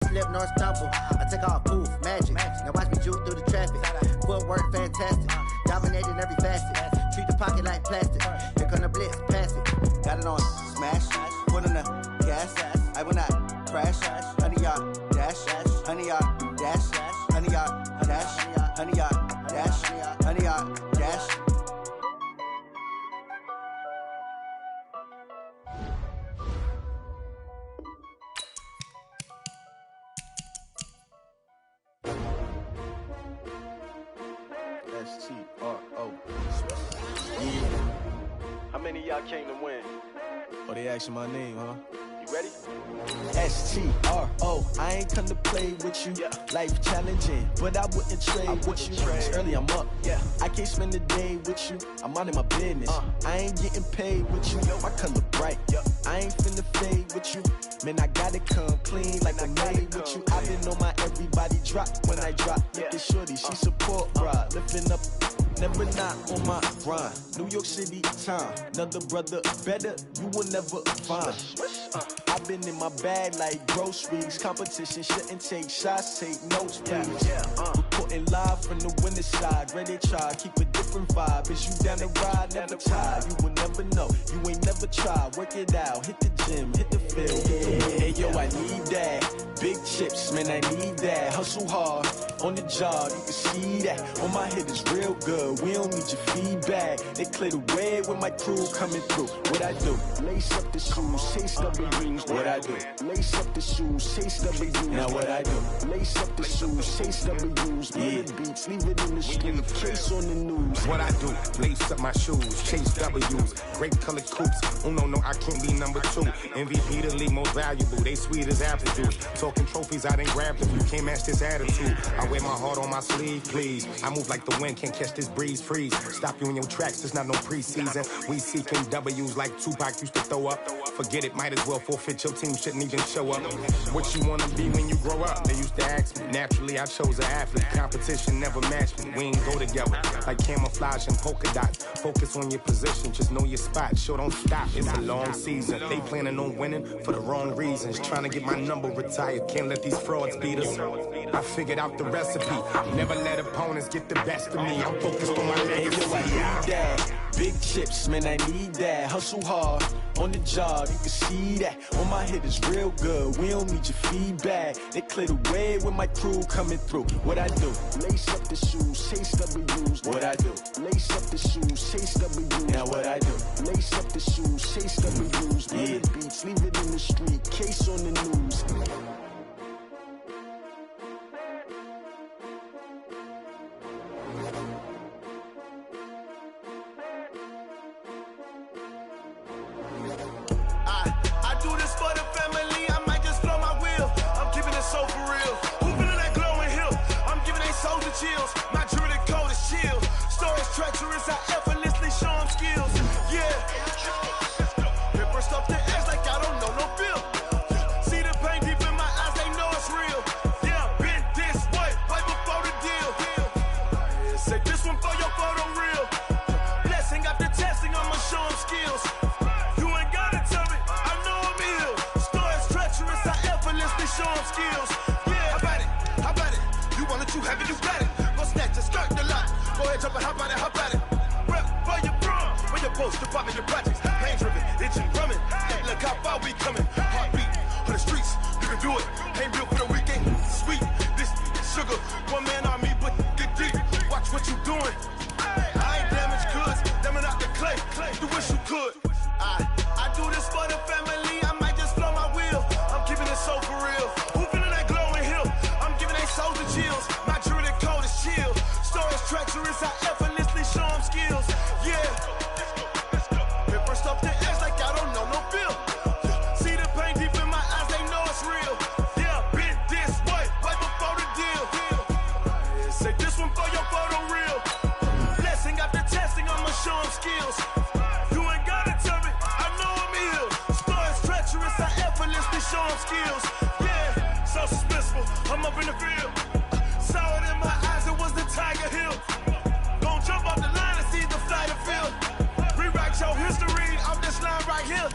slip nor stumble. I take off, poof, magic. Now watch me juke through the traffic. Footwork fantastic, dominating every facet. Treat the pocket like plastic. Here come the blitz, pass it. Got it on smash, put on the gas. I will not crash. 100-yard dash, 100-yard dash, 100-yard dash, 100-yard dash, 100-yard dash. STRO. How many of y'all came to win? Oh, they asking my name, huh? You ready? STRO. I ain't come to play with you. Yeah. Life challenging, but I wouldn't trade with you. It's early, I'm up. Yeah. I can't spend the day with you. I'm minding my business. I ain't getting paid with you. My color bright. Yeah. I ain't finna fade with you. Man, I gotta come clean like I'm made with you. I've been on my everybody drop when I drop. Look at shorty, she support ride. Lifting up, never not on my grind. New York City time, another brother better, you will never find. I've been in my bag like groceries. Competition shouldn't take shots, take notes, please. Reporting live from the winter side. Ready to try, keep a different vibe. Is you down the ride, never tired. You will never know, you ain't never tried. Work it out, hit the gym, hit the field. Hey yo, I need that. Big chips, man, I need that. Hustle hard, on the job, you can see that. On my head is real good, we don't need your feedback. They clear the way with my crew coming through. What I do? Lace up the shoes, chase W's. What I do? Lace up the shoes, chase W's. Now what I do? Lace up the shoes, chase W's. Murder beats, leave it in the street, case on the news. What I do? Lace up my shoes, chase W's. Great colored coops, oh no, I can't be number 2. MVP the league most valuable, they sweet as apple juice. Talking trophies, I didn't grab them, you can't match this attitude. I wear my heart on my sleeve, please. I move like the wind, can't catch this breeze, freeze. Stop you in your tracks, there's not no preseason. We seeking W's like Tupac used to throw up. Forget it, might as well forfeit, your team shouldn't even show up. What you wanna be when you grow up? They used to ask me. Naturally, I chose an athlete. Competition never matched me. We ain't go together like camouflage and polka dots. Focus on your position, just know your spot. Sure, don't stop, it's a long season. They planning on winning for the wrong reasons. Trying to get my number retired, can't let these frauds beat us. I figured out the recipe. Never let opponents get the best of me. I'm focused on my legacy. Hey, yo, I need that. Big chips, man, I need that. Hustle hard, on the job, you can see that. On my head is real good, we don't need your feedback. They clear the way with my crew coming through. What I do? Lace up the shoes, chase W's. What I do? Lace up the shoes, chase W's. Now what I do? Lace up the shoes, chase W's. Murder beats, leave it in the street, case on the news. I do this for the family, I might just blow my wheel. I'm keeping it so for real. Who feeling that glowing hill? I'm giving they soldier chills. My jewelry code is chill. Stories treacherous, I effortlessly show them skills. Yeah. Paper stuff the edge like I don't know no bill. See the pain deep in my eyes, they know it's real. Yeah, been this way, way before the deal. Say this one for your photo reel. Blessing after testing, I'ma show them skills. Show them skills. Yeah, how about it? You want it, you have it, you got it. Go snatch it, skirt the lot. Go ahead, jump it, how about it? Rep for your prom, where your post, to pop in your projects. Pain driven, itching, drumming. Hey, look how far we coming. Heartbeat on the streets, you can do it. Ain't built for the weekend. Sweet, this sugar, one man army, but get deep. Watch what you doing. I ain't damaged goods, them are not the clay. You wish you could. I do this for the family. I might just blow my wheel. I'm keeping it so for real. Who feeling that glowing hill? I'm giving they soldier chills. My jewelry code is chill. Stories treacherous, I effortlessly show them skills. Yeah. Paper stuff the edge like I don't know no bill. See the pain deep in my eyes, they know it's real. Yeah, been this way, way before the deal. Say this one for your photo reel. Blessing after testing, I'ma show them skills. You ain't gotta tell me, I know I'm ill. Stories treacherous, I effortlessly show them skills. Yeah, so suspenseful, I'm up in the field. Saw it in my eyes, it was the Tiger Hill. Gon' jump off the line and see the flight of field. Rewrite your history off this line right here.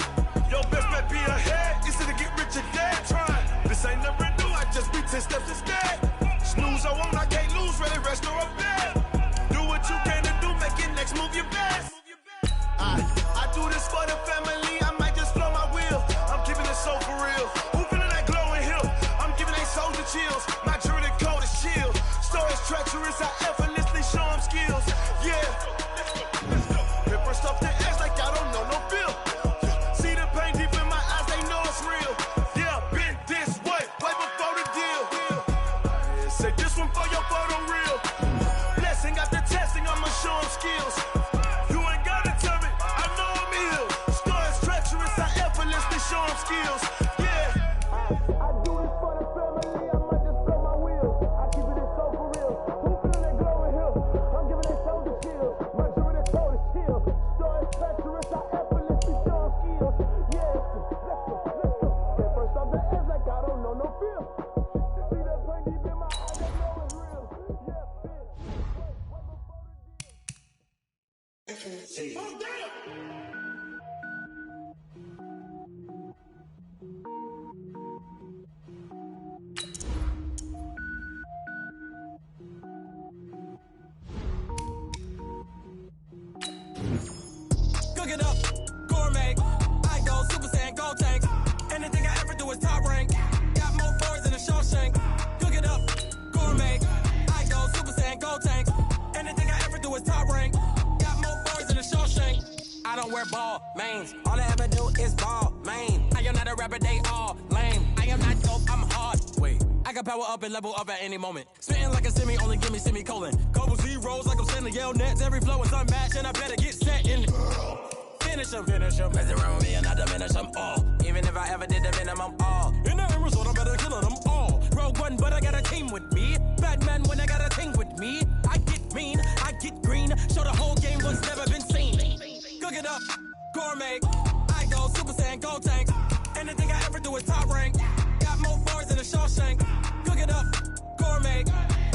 Your best bet be ahead, it's to get rich or dead trying. This ain't never new, I just 10 steps instead. Snooze, I won't, I can't lose, ready, rest or up bed. Do what you can to do, make your next move your best. I do this for the family, I might just blow my wheel. I'm keeping it so for real. Who feeling that glowing hill? I'm giving they soldier chills. My jewelry code is chill. Stories treacherous, I effortlessly show them skills. Yeah. Paper stuff the edge like I don't know no feel. See the pain deep in my eyes, they know it's real. Yeah, been this way before the deal. Say this one for your photo reel. Blessing after testing, I'ma show them skills. You ain't gotta tell me, I know I'm ill. Stories treacherous, I effortlessly show them skills. Yeah. I do it for the family, I might just blow my wheel. I keep it so for real. Who feeling that glowing hill? I'm giving they soldier chills. My jewelry code is chill. Stories treacherous, I effortlessly show them skills. Yeah. Let's go. Get first off the edge like I don't know no feel. See that pain deep in my eyes, I know it's real. Yeah, bitch. Oh, damn! Cook it up, gourmet. I go Super Saiyan, gold tank. Anything I ever do is top rank. Got more boards than a Shawshank. Cook it up, gourmet. I go Super Saiyan, gold tank. Anything I ever do is top rank. Got more boards than a Shawshank. I don't wear ball mains. All I ever do is ball main. I am not a rapper, they all lame. I am not dope, I'm hard. Wait, I can power up and level up at any moment. Spitting like a semi, only give me semicolon. Couple zeros like I'm sending yell nets. Every flow is unmatched and I better get set in. Finish them. Mess around with me and I diminish them all. Even if I ever did the minimum all. In the end result, I better kill them all. Rogue One, but I got a team with me. Batman when I got a team with me. I get mean, I get green. Show the whole game what's never been seen. Cook it up, gourmet. I go Super Saiyan, gold tank. Anything I ever do is top rank. Got more bars than a Shawshank. Cook it up, gourmet.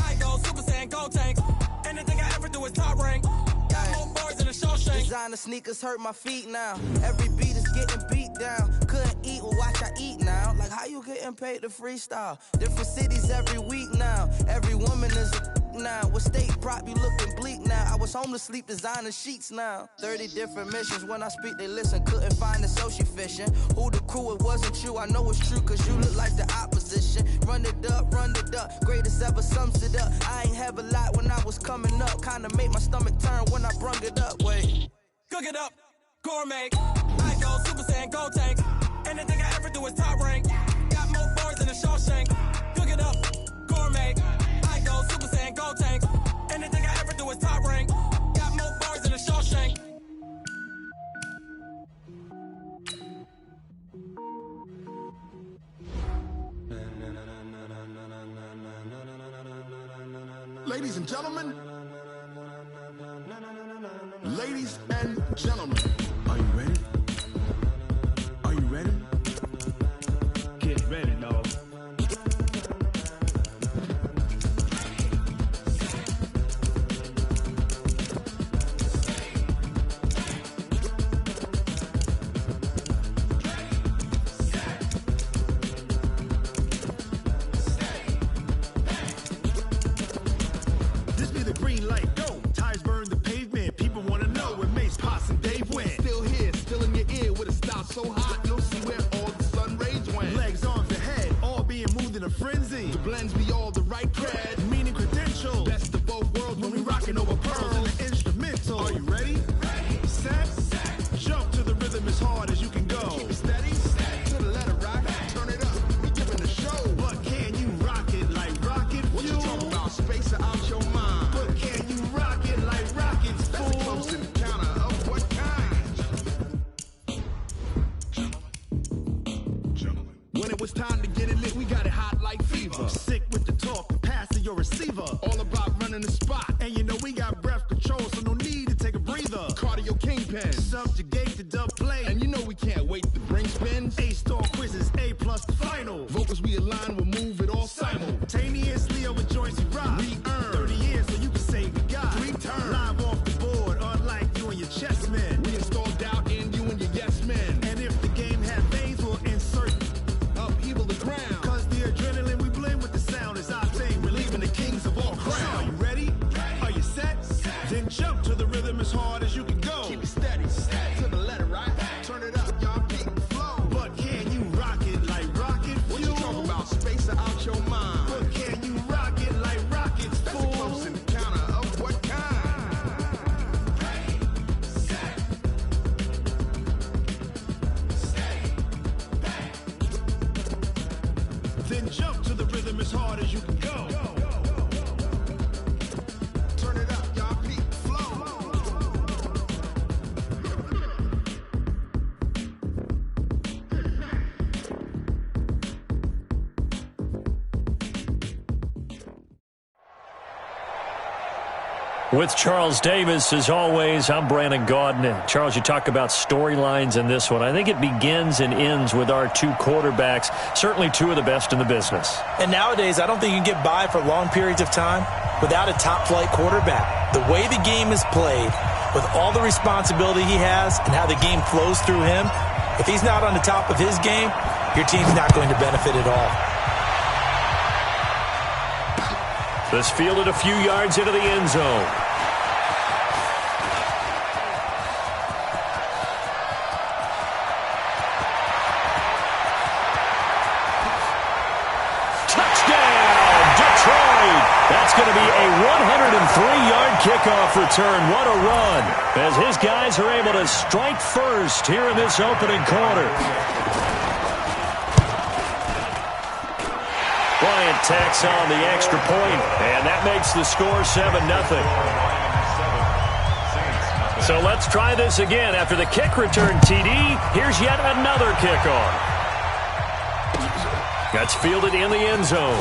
I go Super Saiyan, gold tank. Anything I ever do is top rank. Got more bars than a Shawshank. Designer sneakers hurt my feet now. Every beat is getting beat down. Couldn't eat, well watch I eat now. Like how you getting paid to freestyle? Different cities every week now. Every woman is a now. With state prop, you looking bleak now. I was home to sleep, designer sheets now. 30 different missions. When I speak, they listen. Couldn't find it, so she fishing. Who the crew? It wasn't you. I know it's true, cause you look like the opposition. Run it up. Greatest ever sums it up. I ain't have a lot when I was coming up. Kinda made my stomach turn when I brung it up. Wait. Cook it up, gourmet. I go Super Saiyan, gold tank. Anything I ever do is top rank. Got more bars than a Shawshank. Cook it up, gourmet. I go Super Saiyan, gold tank. Anything I ever do is top rank. Got more bars than a Shawshank. Ladies and gentlemen, ladies and gentlemen, are you ready? Are you ready? Get ready, dog. This be the green light, go. Tires burn the pavement. People wanna know where Mace, Potts, and Dave went. Still here, still in your ear with a style so hot, you'll see where all the sun rays went. Legs, arms, and head, all being moved in a frenzy. The blends be all the right cred, meaning credentials. Best of both worlds when we rockin' over pearls and the instrumental. Are you ready? Ready. Set. Jump to the rhythm as hard as you can go. Keep it steady. To the letter rock. Turn it up. We giving a show. But can you rock it like rocket fuel? What you talking about? Space or out your mind? But can you rock it like rockets, fool? That's close to the counter of what kind? Gentlemen. When it was time to get it lit, we got it hot like fever. Sick with the talk, passing your receiver. All about running the spot. And you know we got breath control, so no need to take a breather. Cardio kingpin, subjugate the dub play. And you know we can't wait to bring spins. A-star quizzes, A+ the final. Vocals we align, we'll move it all simultaneously over joints we rock. We earn 30 years so you can say we got 3 turns. Live off the board, unlike you and your chess men. We install doubt in you and your yes men. And if the game had veins, we'll insert upheaval the ground. Cause the adrenaline we blend with the sound. as you can go. Turn it up, y'all. Peak flow. With Charles Davis, as always, I'm Brandon Gaudin. Charles, you talk about storylines in this one. I think it begins and ends with our two quarterbacks, certainly two of the best in the business. And nowadays, I don't think you can get by for long periods of time without a top-flight quarterback. The way the game is played, with all the responsibility he has and how the game flows through him, if he's not on the top of his game, your team's not going to benefit at all. This fielded a few yards into the end zone. Touchdown, Detroit! That's going to be a 103-yard kickoff return. What a run, as his guys are able to strike first here in this opening quarter. Bryant tacks on the extra point, and that makes the score 7-0. So let's try this again. After the kick return TD, here's yet another kickoff. That's fielded in the end zone.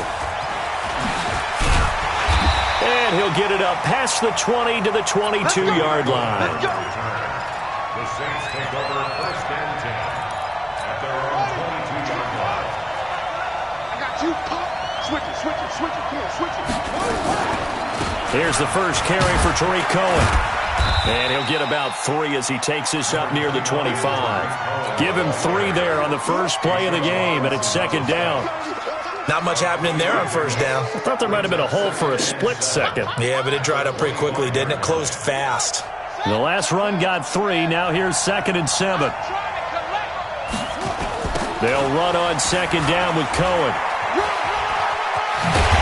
And he'll get it up past the 20 to the 22-yard line. The Saints take over first and 10 at their own 22-yard line. I got you. Switch it. Come on, switch it. Here's the first carry for Tariq Cohen. And he'll get about 3 as he takes this up near the 25. Give him 3 there on the first play of the game, and it's second down. Not much happening there on first down. I thought there might have been a hole for a split second. Yeah, but it dried up pretty quickly, didn't it? Closed fast. The last run got 3. Now here's 2nd and 7. They'll run on second down with Cohen.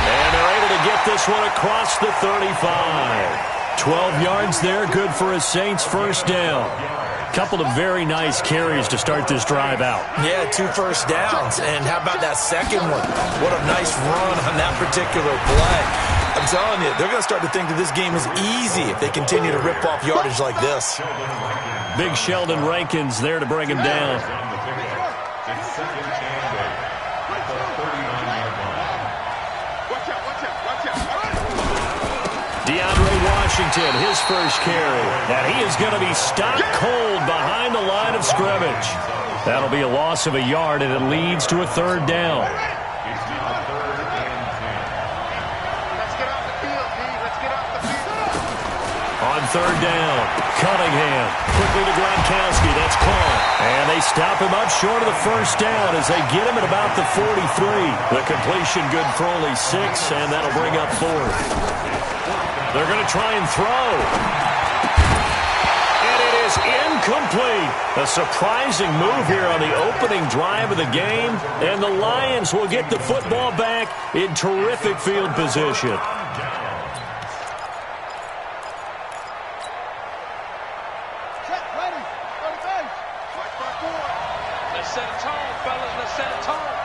And they're able to get this one across the 35. 12 yards there, good for a Saints first down. Couple of very nice carries to start this drive out. Yeah, 2 first downs. And how about that second one? What a nice run on that particular play. I'm telling you, they're going to start to think that this game is easy if they continue to rip off yardage like this. Big Sheldon Rankins there to bring him down. DeAndre Washington, his first carry. And he is going to be stopped cold behind the line of scrimmage. That'll be a loss of a yard, and it leads to a third down. Let's get off the field, D. Let's get off the field. On third down, Cunningham. Quickly to Gronkowski. That's caught. And they stop him up short of the first down as they get him at about the 43. The completion good for only 6, and that'll bring up 4th. They're going to try and throw. And it is incomplete. A surprising move here on the opening drive of the game. And the Lions will get the football back in terrific field position. Let's set a tone, fellas. Let's set a tone.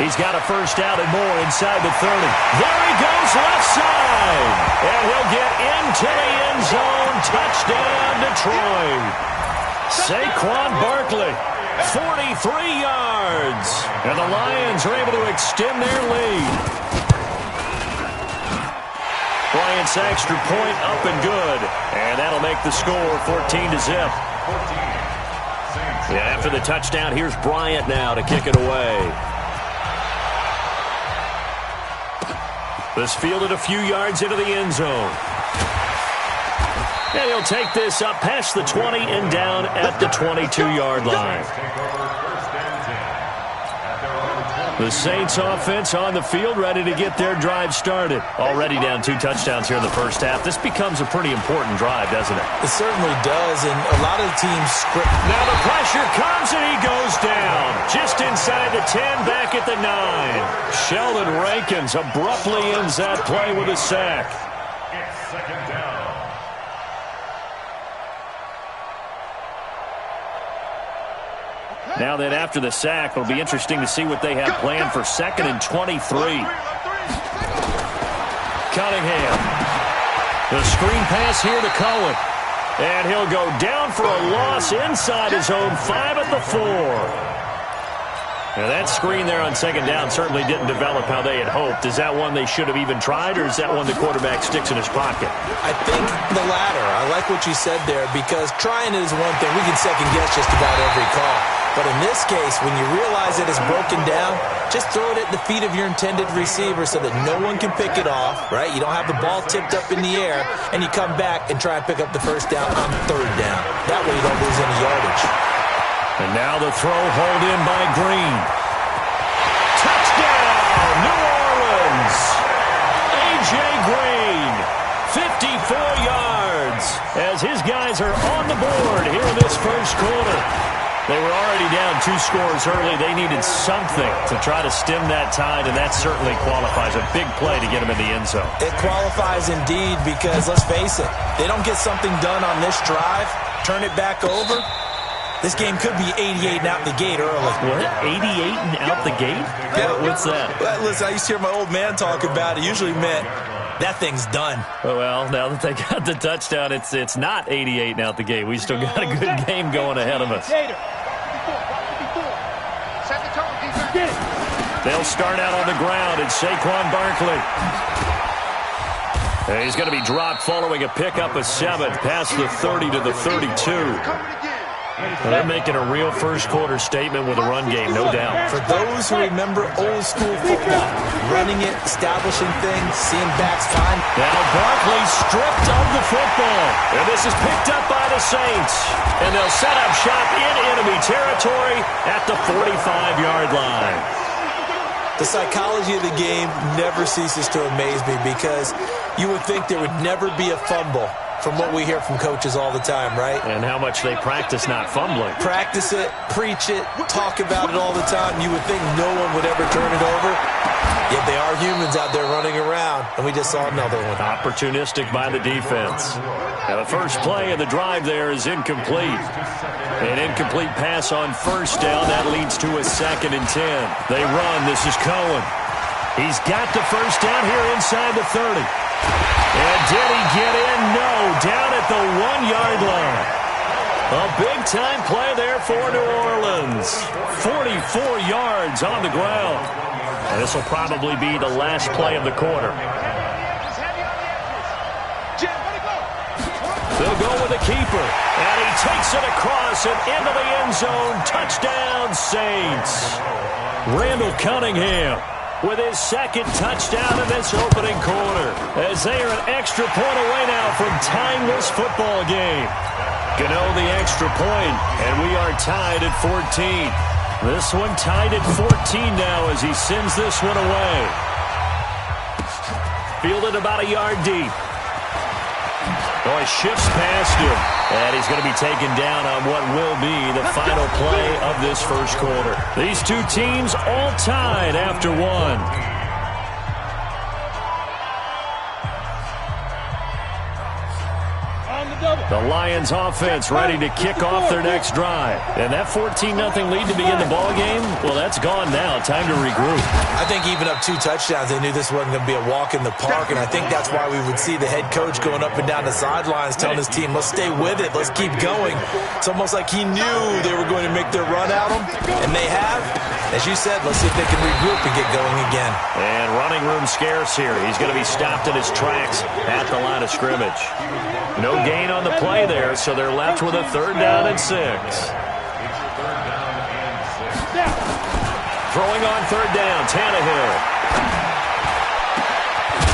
He's got a first down and more inside the 30. There he goes left side. And he'll get into the end zone. Touchdown, Detroit. Saquon Barkley, 43 yards. And the Lions are able to extend their lead. Bryant's extra point up and good. And that'll make the score 14-0. Yeah, after the touchdown, here's Bryant now to kick it away. This fielded a few yards into the end zone. And he'll take this up past the 20 and down at the 22-yard line. The Saints offense on the field, ready to get their drive started. Already down 2 touchdowns here in the first half. This becomes a pretty important drive, doesn't it? It certainly does, and a lot of teams script. Now the pressure comes, and he goes down. Just inside the 10, back at the 9. Sheldon Rankins abruptly ends that play with a sack. It's second down. Now then, after the sack, it'll be interesting to see what they have planned for 2nd and 23. Cunningham. The screen pass here to Cohen. And he'll go down for a loss inside his own 5 at the 4. Now that screen there on 2nd down certainly didn't develop how they had hoped. Is that one they should have even tried, or is that one the quarterback sticks in his pocket? I think the latter. I like what you said there, because trying it is one thing. We can second-guess just about every call. But in this case, when you realize it is broken down, just throw it at the feet of your intended receiver so that no one can pick it off, right? You don't have the ball tipped up in the air, and you come back and try and pick up the first down on 3rd down. That way you don't lose any yardage. And now the throw hauled in by Green. Touchdown, New Orleans! A.J. Green, 54 yards, as his guys are on the board here in this first quarter. They were already down 2 scores early. They needed something to try to stem that tide, and that certainly qualifies. A big play to get them in the end zone. It qualifies indeed, because let's face it, they don't get something done on this drive, turn it back over, this game could be 88 and out the gate early. What? 88 and out the gate? Yeah. What's that? Well, listen, I used to hear my old man talk about it. Usually meant that thing's done. Well, now that they got the touchdown, it's not 88 and out the gate. We still got a good game going ahead of us. They'll start out on the ground, and Saquon Barkley. And he's going to be dropped following a pickup of 7 past the 30 to the 32. Well, they're making a real first-quarter statement with a run game, no doubt. For those who remember old-school football, running it, establishing things, seeing backs find. Now Barkley stripped of the football. And this is picked up by the Saints. And they'll set up shop in enemy territory at the 45-yard line. The psychology of the game never ceases to amaze me, because you would think there would never be a fumble from what we hear from coaches all the time, right? And how much they practice not fumbling. Practice it, preach it, talk about it all the time. You would think no one would ever turn it over. Yet they are humans out there running around, and we just saw another one. Opportunistic by the defense. Now the first play of the drive there is incomplete. An incomplete pass on first down. That leads to a 2nd and 10. They run. This is Cohen. He's got the first down here inside the 30. And did he get in? No. Down at the 1-yard line. A big-time play there for New Orleans. 44 yards on the ground. And this will probably be the last play of the quarter. They'll go with the keeper. And he takes it across and into the end zone. Touchdown, Saints. Randall Cunningham with his 2nd touchdown in this opening quarter, as they are an extra point away now from tying this football game. Gano the extra point, and we are tied at 14. This one tied at 14 now as he sends this one away. Fielded about a yard deep. Boy, shifts past him, and he's going to be taken down on what will be the final play of this first quarter. These two teams all tied after 1. The Lions offense ready to kick off their next drive. And that 14-0 lead to begin the ball game, well, that's gone now. Time to regroup. I think even up 2 touchdowns, they knew this wasn't going to be a walk in the park, and I think that's why we would see the head coach going up and down the sidelines telling his team, let's stay with it, let's keep going. It's almost like he knew they were going to make their run at him, and they have. As you said, let's see if they can regroup and get going again. And running room scarce here. He's going to be stopped in his tracks at the line of scrimmage. No gain on the play there, so they're left with a 3rd down and 6. Throwing on 3rd down, Tannehill.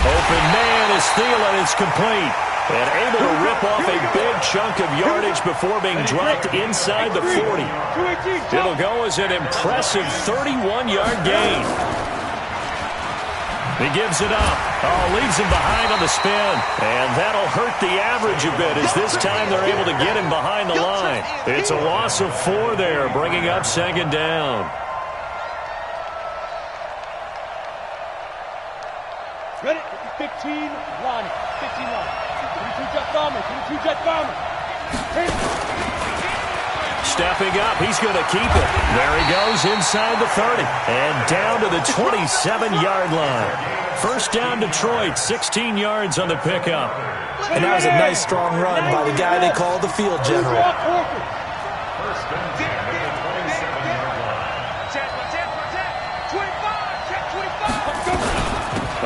Open man is Thielen. It's complete. And able to rip off a big chunk of yardage before being dropped inside the 40. It'll go as an impressive 31-yard gain. He gives it up. Oh, leaves him behind on the spin. And that'll hurt the average a bit, as this time they're able to get him behind the line. It's a loss of 4 there, bringing up 2nd down. Ready? 15 line. 15 line. 22 jet bomber. 22 jet bomber. stepping up. He's going to keep it. There he goes inside the 30 and down to the 27-yard line. First down, Detroit, 16 yards on the pickup. And that was a nice, strong run by the guy they call the field general.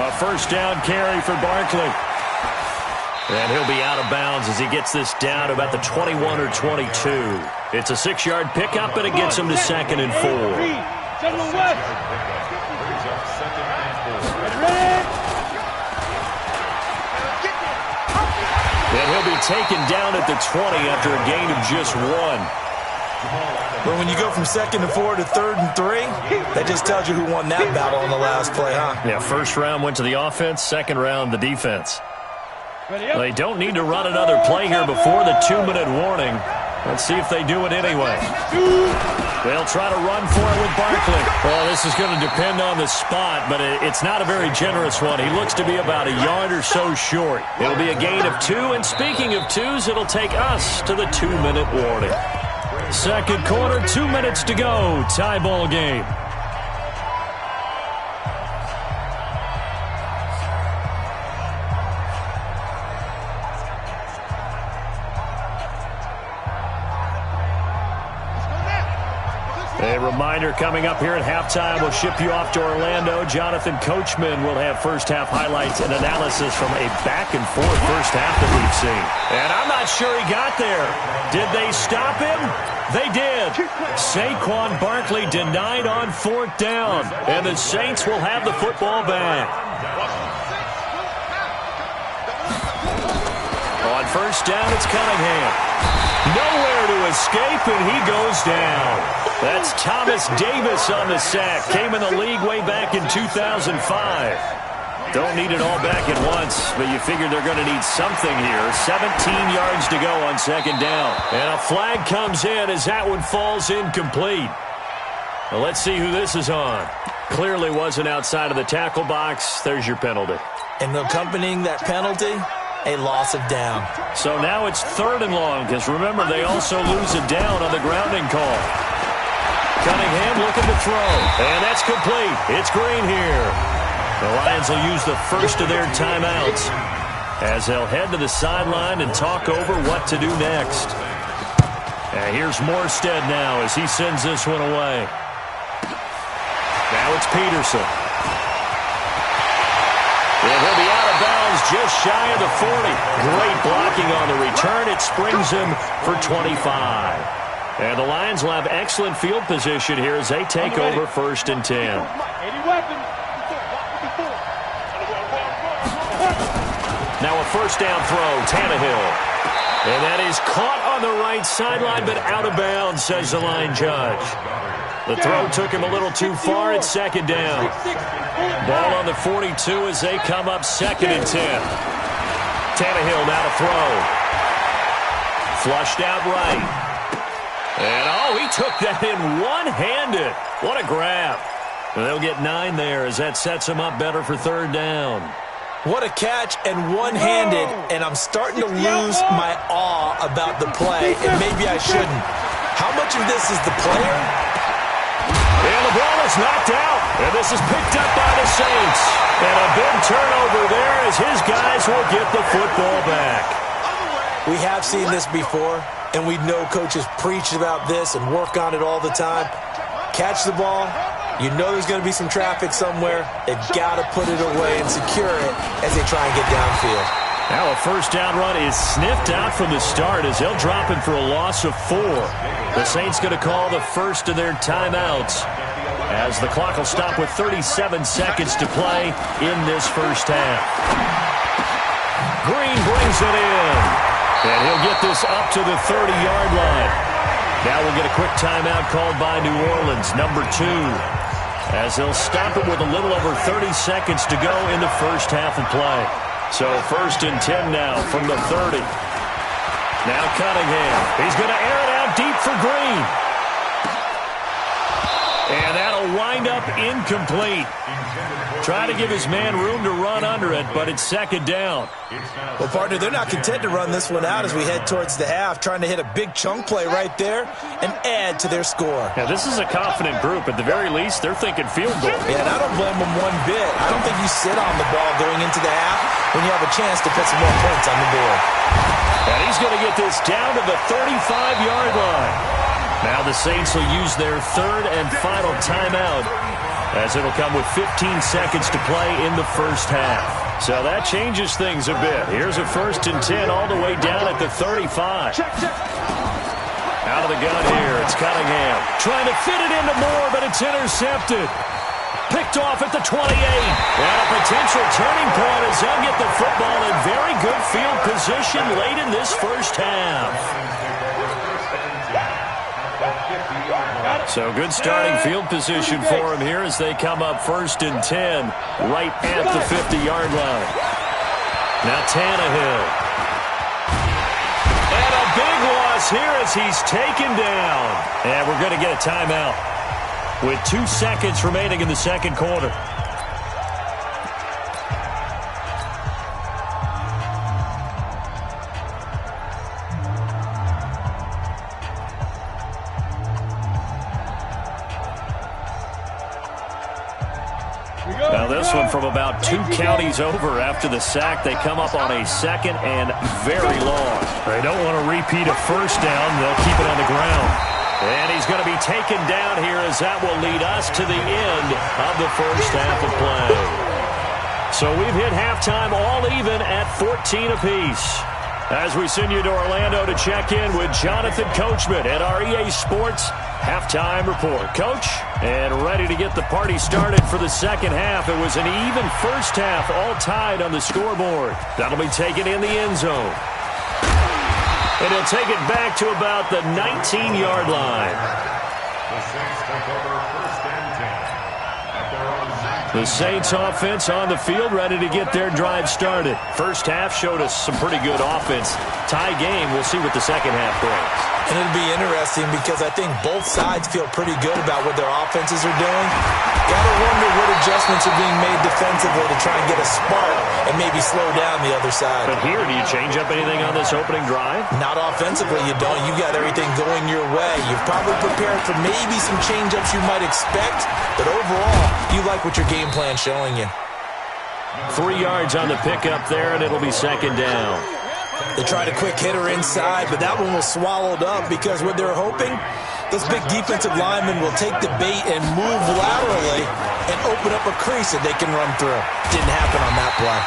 A first down carry for Barkley. And he'll be out of bounds as he gets this down about the 21 or 22. It's a 6-yard pickup, and it gets him to 2nd and 4. And he'll be taken down at the 20 after a gain of just 1. But when you go from 2nd and 4 to 3rd and 3, that just tells you who won that battle on the last play, huh? Yeah, first round went to the offense, second round the defense. They don't need to run another play here before the 2-minute warning. Let's see if they do it anyway. They'll try to run for it with Barkley. Well, this is going to depend on the spot, but it's not a very generous one. He looks to be about a yard or so short. It'll be a gain of 2, and speaking of 2s, it'll take us to the 2-minute warning. Second quarter, 2 minutes to go. Tie ball game. A reminder coming up here at halftime. We'll ship you off to Orlando. Jonathan Coachman will have first-half highlights and analysis from a back-and-forth first half that we've seen. And I'm not sure he got there. Did they stop him? They did. Saquon Barkley denied on 4th down. And the Saints will have the football back. On first down, it's Cunningham. Nowhere to escape, and he goes down. That's Thomas Davis on the sack. Came in the league way back in 2005. Don't need it all back at once, but you figure they're going to need something here. 17 yards to go on 2nd down. And a flag comes in as that one falls incomplete. Well, let's see who this is on. Clearly wasn't outside of the tackle box. There's your penalty. And accompanying that penalty, a loss of down. So now it's 3rd and long, because remember, they also lose a down on the grounding call. Cunningham looking to throw, and that's complete. It's Green here. The Lions will use the first of their timeouts as they'll head to the sideline and talk over what to do next. And here's Morstead now as he sends this one away. Now it's Peterson. And he'll be out of bounds just shy of the 40. Great blocking on the return. It springs him for 25. And the Lions will have excellent field position here as they take over 1st and 10. Now a first down throw, Tannehill. And that is caught on the right sideline, but out of bounds, says the line judge. The throw took him a little too far. It's 2nd down. Ball on the 42 as they come up 2nd and 10. Tannehill now to throw. Flushed out right. And, he took that in one-handed. What a grab. And they'll get 9 there as that sets them up better for 3rd down. What a catch and one-handed, and I'm starting to lose my awe about the play, and maybe I shouldn't. How much of this is the player? And the ball is knocked out, and this is picked up by the Saints. And a big turnover there as his guys will get the football back. We have seen this before, and we know coaches preach about this and work on it all the time. Catch the ball. You know there's going to be some traffic somewhere. They've got to put it away and secure it as they try and get downfield. Now a first down run is sniffed out from the start as they'll drop him for a loss of 4. The Saints going to call the first of their timeouts as the clock will stop with 37 seconds to play in this first half. Green brings it in, and he'll get this up to the 30-yard line. Now we'll get a quick timeout called by New Orleans, number 2, as they'll stop it with a little over 30 seconds to go in the first half of play. So 1st and 10 now from the 30. Now Cunningham. He's going to air it out deep for Green. And that'll wind wind up incomplete. Trying to give his man room to run under it, but it's second down. Well, partner, they're not content to run this one out as we head towards the half, trying to hit a big chunk play right there and add to their score. Yeah, this is a confident group. At the very least, they're thinking field goal. Yeah, and I don't blame them one bit. I don't think you sit on the ball going into the half when you have a chance to put some more points on the board. And he's going to get this down to the 35-yard line. Now the Saints will use their third and final timeout, as it'll come with 15 seconds to play in the first half. So that changes things a bit. Here's a 1st and 10 all the way down at the 35. Out of the gun here, it's Cunningham. Trying to fit it into Moore, but it's intercepted. Picked off at the 28. And a potential turning point as they'll get the football in very good field position late in this first half. So good starting field position for him here as they come up 1st and 10 right at the 50-yard line. Now Tannehill. And a big loss here as he's taken down. And we're going to get a timeout with 2 seconds remaining in the second quarter. Now this one from about 2 counties over after the sack. They come up on a 2nd and very long. They don't want to repeat a first down. They'll keep it on the ground. And he's going to be taken down here as that will lead us to the end of the first half of play. So we've hit halftime all even at 14 apiece. As we send you to Orlando to check in with Jonathan Coachman at our EA Sports Halftime Report. Coach, and ready to get the party started for the second half. It was an even first half, all tied on the scoreboard. That'll be taken in the end zone. And he'll take it back to about the 19-yard line. The Saints take over 1st and 10 at their own 19. The Saints offense on the field, ready to get their drive started. First half showed us some pretty good offense. Tie game, we'll see what the second half brings. And it'll be interesting because I think both sides feel pretty good about what their offenses are doing. Gotta wonder what adjustments are being made defensively to try and get a spark and maybe slow down the other side. But here, do you change up anything on this opening drive? Not offensively, you don't. You got everything going your way. You've probably prepared for maybe some change-ups you might expect, but overall, you like what your game plan's showing you. 3 yards on the pickup there, and it'll be second down. They tried a quick hitter inside, but that one was swallowed up because what they're hoping, those big defensive linemen will take the bait and move laterally and open up a crease that they can run through. Didn't happen on that play.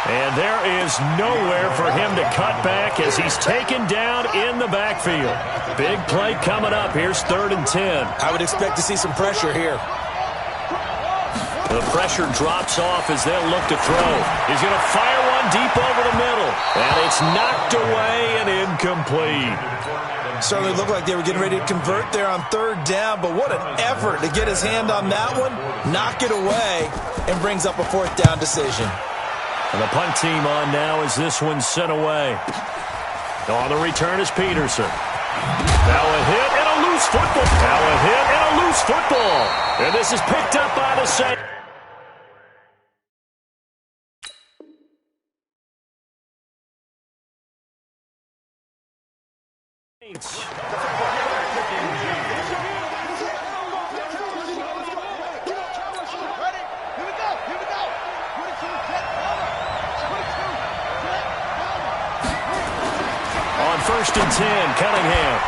And there is nowhere for him to cut back as he's taken down in the backfield. Big play coming up. Here's 3rd and 10. I would expect to see some pressure here. The pressure drops off as they'll look to throw. He's going to fire one deep over the middle. And it's knocked away and incomplete. Certainly looked like they were getting ready to convert there on 3rd down, but what an effort to get his hand on that one, knock it away, and brings up a 4th down decision. And the punt team on now as this one's sent away. On the return is Peterson. Now a hit and a loose football. Now a hit and a loose football. And this is picked up by the Saints. On 1st and 10, Cunningham.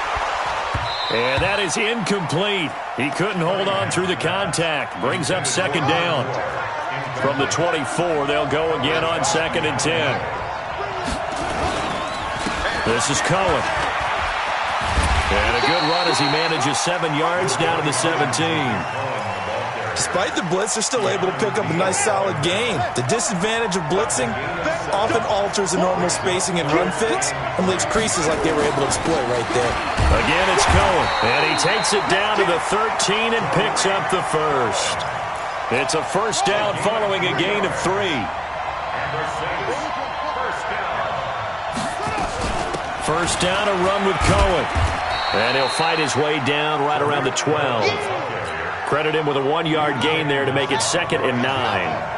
And that is incomplete. He couldn't hold on through the contact. Brings up second down. From the 24, they'll go again on 2nd and 10. This is Cohen. And a good run as he manages 7 yards down to the 17. Despite the blitz, they're still able to pick up a nice solid gain. The disadvantage of blitzing often alters the normal spacing and run fits and leaves creases like they were able to exploit right there. Again, it's Cohen. And he takes it down to the 13 and picks up the first. It's a first down following a gain of 3. First down, a run with Cohen. And he'll fight his way down right around the 12. Credit him with a 1-yard gain there to make it 2nd and 9.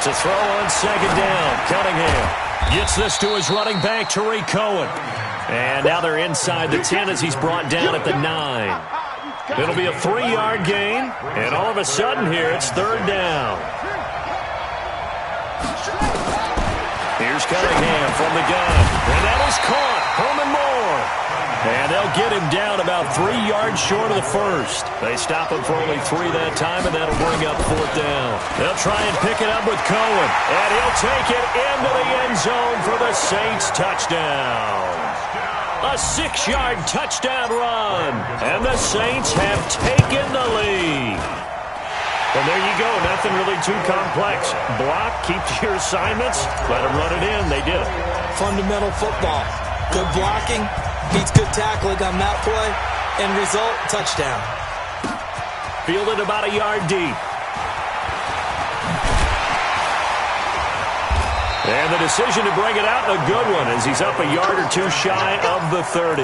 To throw on 2nd down. Cunningham gets this to his running back, Tariq Cohen. And now they're inside the 10 as he's brought down at the 9. It'll be a 3-yard gain. And all of a sudden here, it's 3rd down. Here's Cunningham from the gun. And that is caught. Herman Moore. And they'll get him down about 3 yards short of the first. They stop him for only 3 that time, and that'll bring up 4th down. They'll try and pick it up with Cohen. And he'll take it into the end zone for the Saints touchdown. A 6-yard touchdown run. And the Saints have taken the lead. And there you go. Nothing really too complex. Block, keep to your assignments, let them run it in. They did it. Fundamental football. Good blocking. Beats good tackling on that play. End result, touchdown. Fielded about a yard deep. And the decision to bring it out, a good one, as he's up a yard or 2 shy of the 30.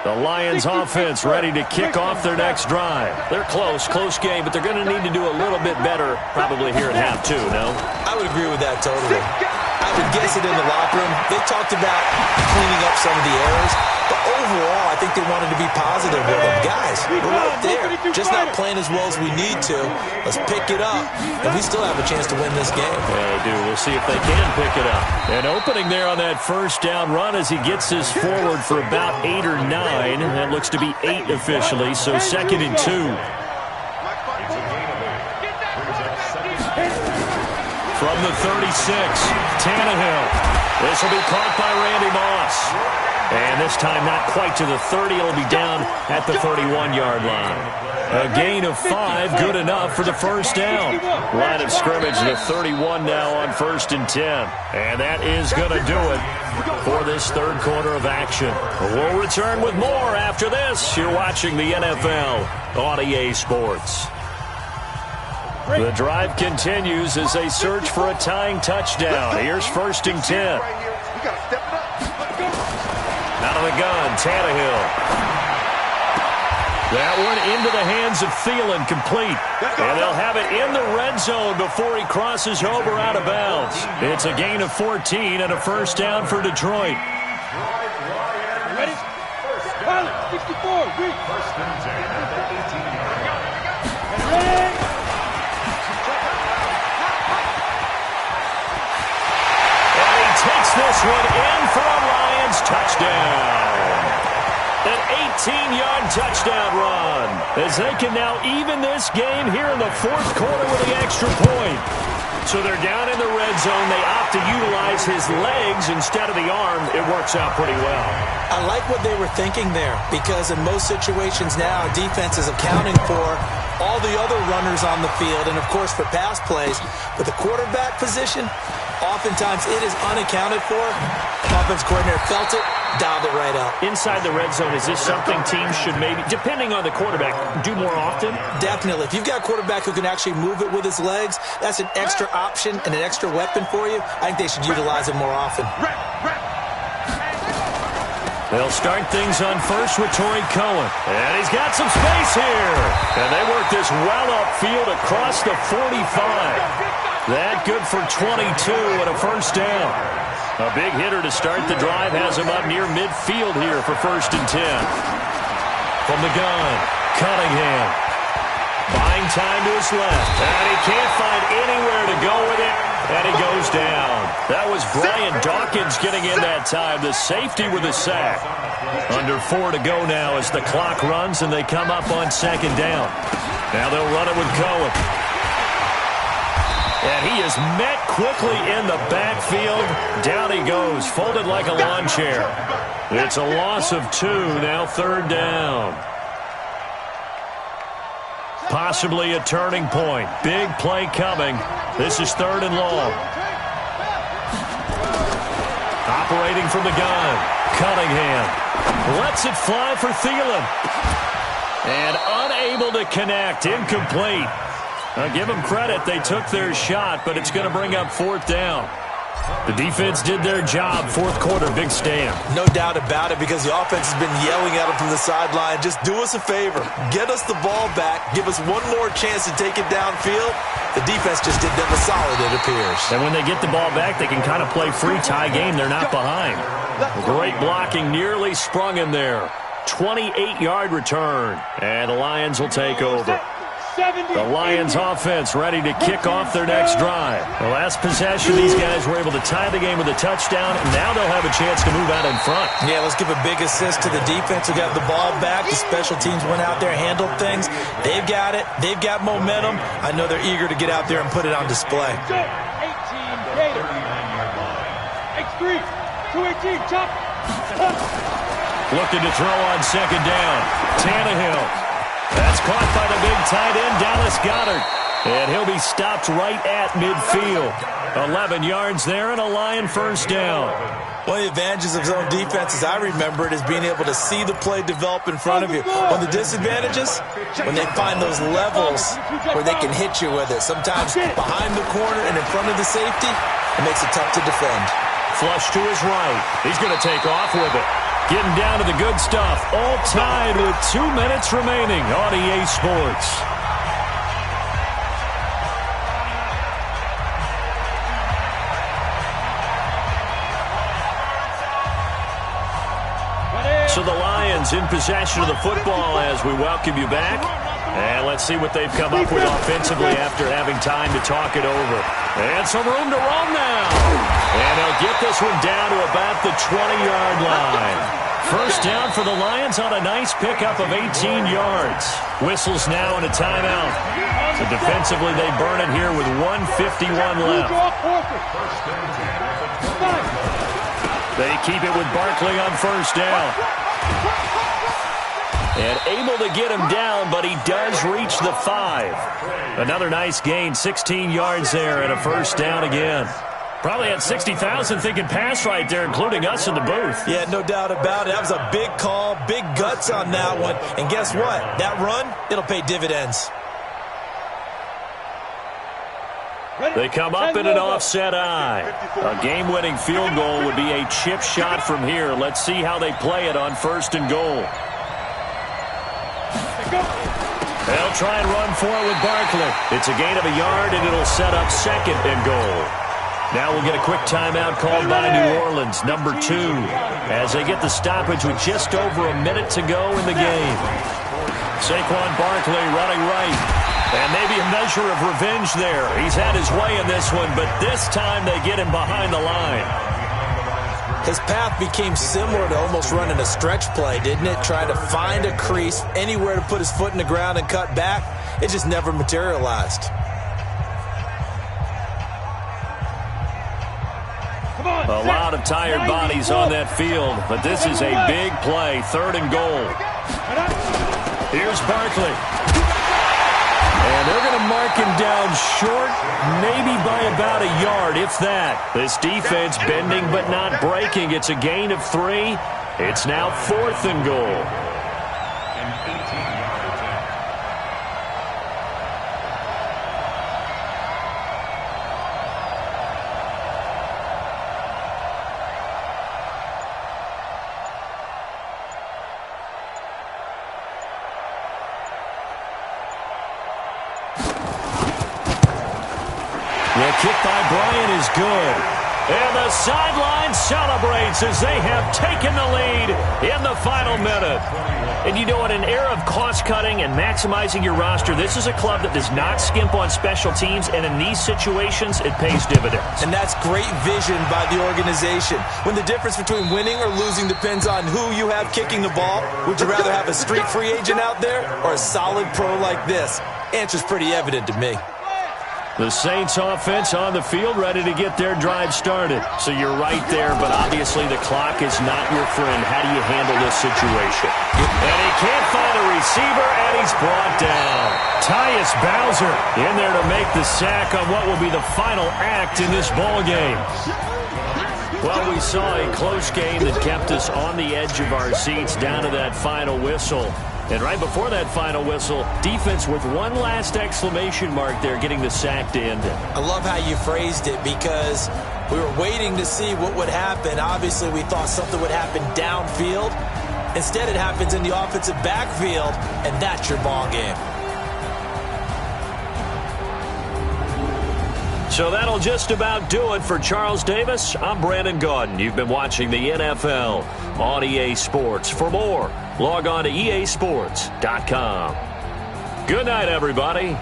The Lions offense ready to kick off their next drive. They're close game, but they're going to need to do a little bit better probably here at half 2, no? I would agree with that totally. I would guess it in the locker room. They talked about cleaning up some of the errors, but overall, I think they wanted to be positive with them. Guys, we're right there. Just not playing as well as we need to. Let's pick it up, and we still have a chance to win this game. Yeah, they do. We'll see if they can pick it up. And opening there on that 1st down run as he gets this forward for about 8 or 9. That looks to be 8 officially, so 2nd and 2. From the 36, Tannehill. This will be caught by Randy Moss. And this time not quite to the 30. It'll be down at the 31-yard line. A gain of 5, good enough for the 1st down. Line of scrimmage, the 31 now on 1st and 10. And that is going to do it for this 3rd quarter of action. We'll return with more after this. You're watching the NFL on EA Sports. The drive continues as they search for a tying touchdown. Here's 1st and 10. Out of the gun, Tannehill. That one into the hands of Thielen, complete. And they'll have it in the red zone before he crosses over out of bounds. It's a gain of 14 and a 1st down for Detroit. Ready? 64. 1st and 10 at the 18-yard line. Ready? Takes this one in for a Lions touchdown. An 18-yard touchdown run as they can now even this game here in the 4th quarter with the extra point. So they're down in the red zone. They opt to utilize his legs instead of the arm. It works out pretty well. I like what they were thinking there because in most situations now, defense is accounting for all the other runners on the field and, of course, for pass plays. But the quarterback position, oftentimes it is unaccounted for. Offense coordinator felt it, dialed it right out. Inside the red zone, is this something teams should maybe, depending on the quarterback, do more often? Definitely. If you've got a quarterback who can actually move it with his legs, that's an extra option and an extra weapon for you. I think they should utilize it more often. They'll start things on first with Tariq Cohen. And he's got some space here. And they work this well upfield across the 45. That good for 22 and a 1st down. A big hitter to start the drive has him up near midfield here for 1st and 10. From the gun, Cunningham. Buying time to his left. And he can't find anywhere to go with it. And he goes down. That was Brian Dawkins getting in that time. The safety with a sack. Under 4 to go now as the clock runs and they come up on 2nd down. Now they'll run it with Cohen. And he is met quickly in the backfield. Down he goes, folded like a lawn chair. It's a loss of 2, now 3rd down. Possibly a turning point. Big play coming. This is 3rd and long. Operating from the gun, Cunningham lets it fly for Thielen. And unable to connect, incomplete. I'll give them credit. They took their shot, but it's going to bring up 4th down. The defense did their job. 4th quarter, Big Stan. No doubt about it, because the offense has been yelling at them from the sideline. Just do us a favor. Get us the ball back. Give us one more chance to take it downfield. The defense just did them a solid, it appears. And when they get the ball back, they can kind of play free tie game. They're not behind. Great blocking, nearly sprung in there. 28-yard return, and the Lions will take over. The Lions offense ready to kick off their next drive. The last possession, these guys were able to tie the game with a touchdown, and now they'll have a chance to move out in front. Yeah, let's give a big assist to the defense who got the ball back. The special teams went out there, handled things. They've got it. They've got momentum. I know they're eager to get out there and put it on display. 18 Gator. X3. 218. Chop. Looking to throw on 2nd down. Tannehill. That's caught by the big tight end, Dallas Goedert. And he'll be stopped right at midfield. 11 yards there and a Lion 1st down. One of the advantages of zone defense, as I remember it, is being able to see the play develop in front of you. On the disadvantages, when they find those levels where they can hit you with it, sometimes behind the corner and in front of the safety, it makes it tough to defend. Flush to his right. He's going to take off with it. Getting down to the good stuff. All tied with 2 minutes remaining on EA Sports. So the Lions in possession of the football as we welcome you back. And let's see what they've come up with offensively after having time to talk it over. And some room to roam now. And they'll get this one down to about the 20-yard line. 1st down for the Lions on a nice pickup of 18 yards. Whistles now and a timeout. So defensively, they burn it here with 1:51 left. They keep it with Barkley on 1st down. And able to get him down, but he does reach the 5. Another nice gain, 16 yards there, and a 1st down again. Probably had 60,000 thinking pass right there, including us in the booth. Yeah, no doubt about it. That was a big call, big guts on that one. And guess what? That run, it'll pay dividends. They come up in an offset eye. A game-winning field goal would be a chip shot from here. Let's see how they play it on 1st and goal. They'll try and run for it with Barkley. It's a gain of a yard, and it'll set up 2nd and goal. Now we'll get a quick timeout called by New Orleans, number 2, as they get the stoppage with just over a minute to go in the game. Saquon Barkley running right. And maybe a measure of revenge there. He's had his way in this one, but this time they get him behind the line. His path became similar to almost running a stretch play, didn't it? Trying to find a crease, anywhere to put his foot in the ground and cut back. It just never materialized. A lot of tired bodies on that field, but this is a big play. 3rd and goal. Here's Barkley. And they're going to mark him down short, maybe by about a yard, if that. This defense bending but not breaking. It's a gain of 3. It's now 4th and goal. The kick by Bryant is good. And the sideline celebrates as they have taken the lead in the final minute. And you know, in an era of cost-cutting and maximizing your roster, this is a club that does not skimp on special teams, and in these situations, it pays dividends. And that's great vision by the organization. When the difference between winning or losing depends on who you have kicking the ball, would you rather have a street free agent out there or a solid pro like this? Answer's pretty evident to me. The Saints offense on the field ready to get their drive started. So you're right there, but obviously the clock is not your friend. How do you handle this situation? And he can't find a receiver, and he's brought down. Tyus Bowser in there to make the sack on what will be the final act in this ball game. Well, we saw a close game that kept us on the edge of our seats down to that final whistle. And right before that final whistle, defense with one last exclamation mark there, getting the sack to end it. I love how you phrased it, because we were waiting to see what would happen. Obviously, we thought something would happen downfield. Instead, it happens in the offensive backfield, and that's your ball game. So that'll just about do it for Charles Davis. I'm Brandon Gaudin. You've been watching the NFL on EA Sports. For more, log on to easports.com. Good night, everybody.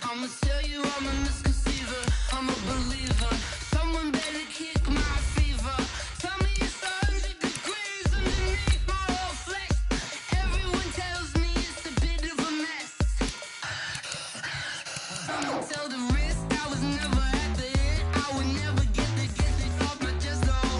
I'ma tell you I'm a misconceiver, I'm a believer. Someone better kick my fever. Tell me it's 100 degrees underneath my whole flesh. Everyone tells me it's a bit of a mess. I'ma tell the risk I was never at the end. I would never get this off my chest though.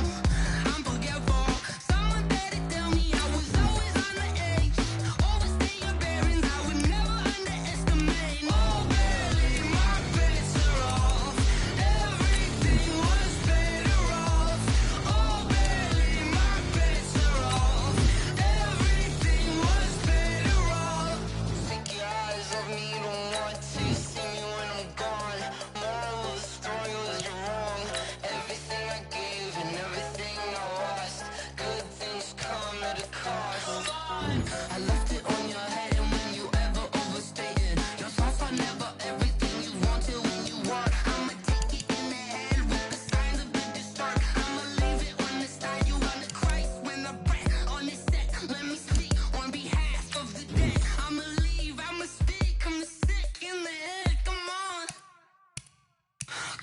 I'm forgetful. Someone better tell me I was always on the edge. Overstay your bearings, I would never underestimate. Oh, barely, my bets are off. Everything was better off. Oh, barely, my bets are off. Everything was better off. Take your eyes off me, don't want to see me when I'm gone. Moral of the story was you're wrong. Everything I gave and everything I lost. Good things come at a cost. I left it on your head, and when you ever overstated your thoughts are never everything you wanted when you want. I'ma take it in the head with the signs of the distort. I'ma leave it on the side. You on the Christ when I breath on this set. Let me speak on behalf of the dead. I'ma leave, I'ma speak. I'm sick in the head. Come on,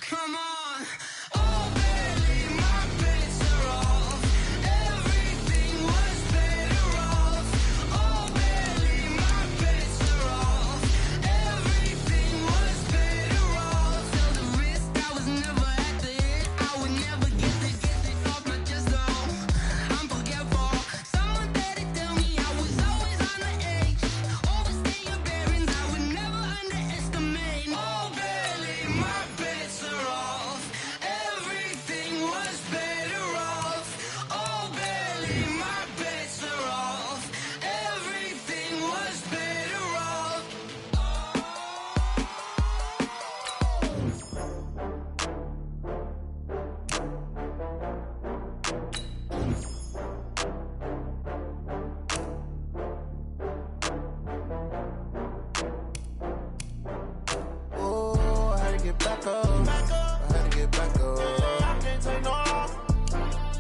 come on. Oh, barely, my bets are off. Everything was better off. Oh, barely, my bets are off. Everything was better off. Tell the risk I was never at the end. I would never get this off my chest though. I'm forgetful. Someone better tell me I was always on the edge. Overstay your bearings, I would never underestimate. Oh, barely, my bets are off. Everything was better off. Oh, barely, my bets are off. Everything was better off. Oh, I had to get back up. I had to get back up. I can't take no loss.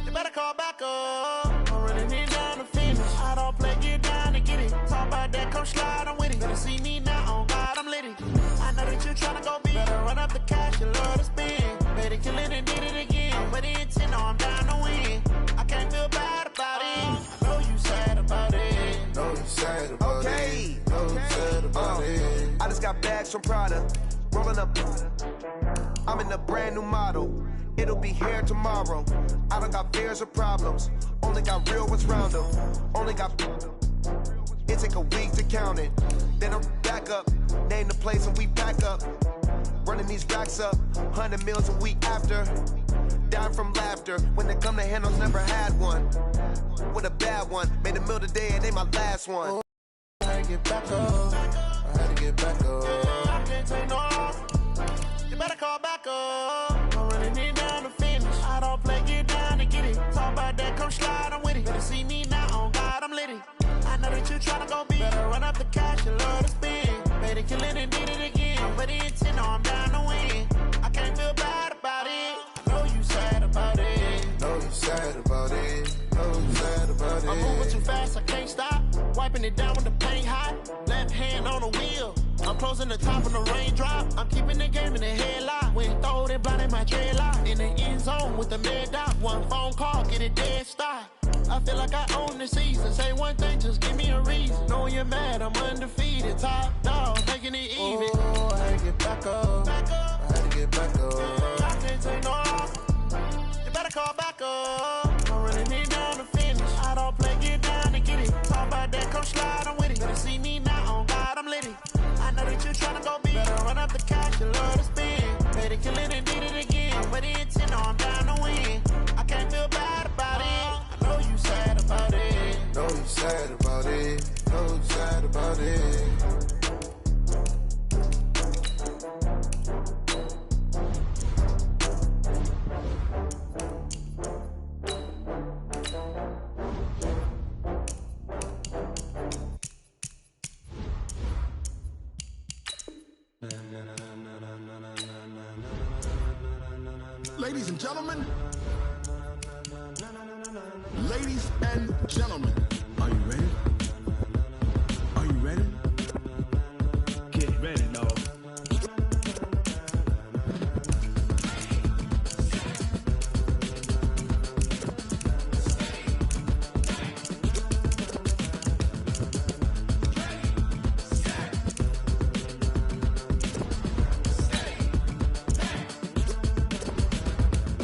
You better call back up. I'm running it down to finish. I don't play, get down to get it. Talk about that, come slide, I'm with it. Better see me now, on God, I'm lit it. I know that you tryna go big. Better run up the cash, you love to spend. Better kill it and did it again. But the intent, no, I'm down to win. I can't feel bad about it. I know you sad about it. Know you sad about it. Know you sad about it. I just got bags from Prada, rolling up. I'm in a brand new model. It'll be here tomorrow. I don't got fears or problems. Only got real ones round them. Only got. It take a week to count it. Then I'm back up. Name the place and we back up. Running these racks up. 100 meals a week after. Dying from laughter. When they come to handles, never had one. With a bad one. Made a meal today and they my last one. I had to get back up. I had to get back up. I can't take no loss. You better call back up. I'm running it down to finish. I don't play, get down to get it. Talk about that, come slide, I'm with it. Better see me now, on God, I'm lit it. I know that you tryna go big. Better run up the cash, you love to spend. Better kill it and did it again. But the intent, no, I'm down to win. I can't feel bad about it. I know you sad about it. Know you sad about it. Know you sad about it. I'm moving too fast, I can't stop. Wiping it down with the paint hot. Left hand on the wheel. I'm closing the top of the raindrop. I'm keeping the game in the headlock. When throw it blind in my dreadlock. In the end zone with the mad dot. One phone call, get it dead stop. I feel like I own the season. Say one thing, just give me a reason. Knowing you're mad, I'm undefeated. Top dog, making it even. Oh, I had to get back up. I had to get back up. I can't take no loss. You better call back up. I'm running it down to finish. I don't play, get down and get it. Talk about that, come slide, I'm with it. Better see me now, on God, I'm litty. I know that you tryna go big. Better run up the cash, you love to spend. Made it, kill it, and did it again. I'm with the intent, no, I'm down to win. I can't feel bad about it. I know you sad about it. Know you sad about it. Know you sad about it. Ladies and gentlemen, ladies and gentlemen, are you ready? Are you ready? Get ready, dog.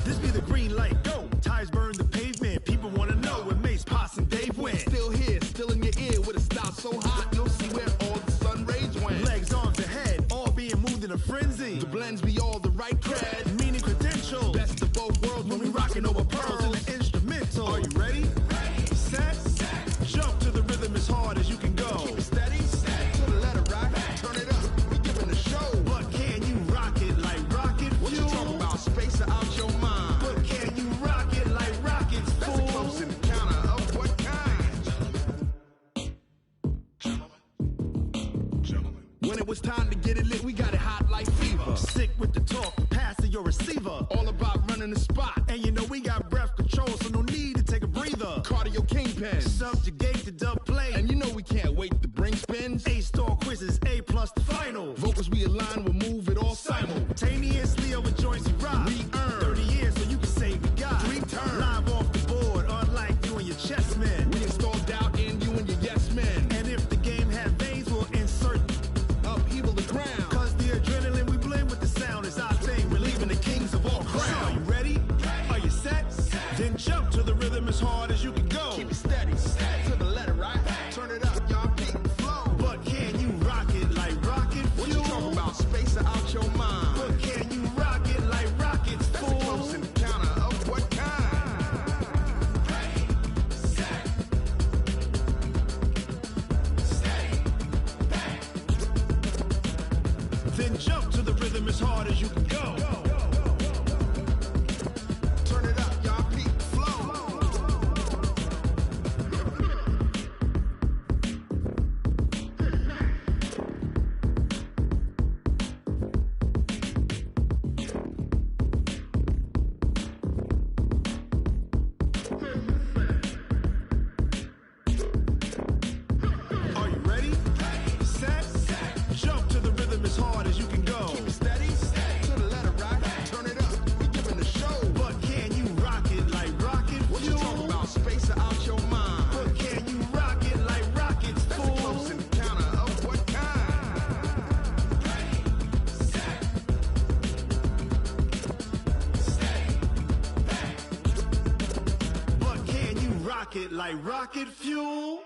This be the green light, go. Tires burn the pavement. People wanna know where Mace, Posse, and Dave went. Still here, still in your ear with a style so hot, you'll see where all the sun rays went. Legs, arms, and head, all being moved in a frenzy. The blends be all the right cred, meaning credentials. Best of both worlds when we rockin' over pearls in the instrumental. Are you ready? Set, jump to the rhythm as hard as you can go. Keep it steady, to the letter right, turn it up, we giving a show. But can you rock it like rocket fuel? What you talking about, space out your mind? But can you rock it like rockets, fool? That's a close encounter of what kind? Gentlemen. When it was time to get it lit, we got it hot like fever. Sick with the talk, pass to your receiver. All about running the spot. And you know we got breath control, so no need to take a breather. Cardio kingpin, subjugate the dub play. And you know we can't wait to bring spins. A-star quizzes, A+ the final. Vocals we align, we'll move it all simultaneously over joints we rock. We earn 30 years, so you can say we got 3 turns. Live off the board, unlike you and your chess men. We install doubt in you and your yes men. And if the game had veins, we'll insert upheaval the ground. Cause the adrenaline we blend with the sound is our thing. We're leaving the kings of all crowns. So are you ready? Are you set? Then jump to the rhythm as hard as you can go. Keep it steady, to the letter right. Turn it up, y'all keep the flow. But can you rock it like rocket fuel? What you talking about, space out your mind? But can you rock it like rockets, fool? That's a close encounter of what kind? Then jump to the rhythm as hard as you can go. Turn it up, y'all keep the flow. Are you ready? Set, jump to the rhythm as hard as you can go. Keep it steady, to the letter right. Turn it up, we giving a show. But can you rock it like rocket fuel? What you talking about, space out your mind? But can you rock it like rockets, fool? That's a close encounter of what kind? But can you rock it like rocket fuel?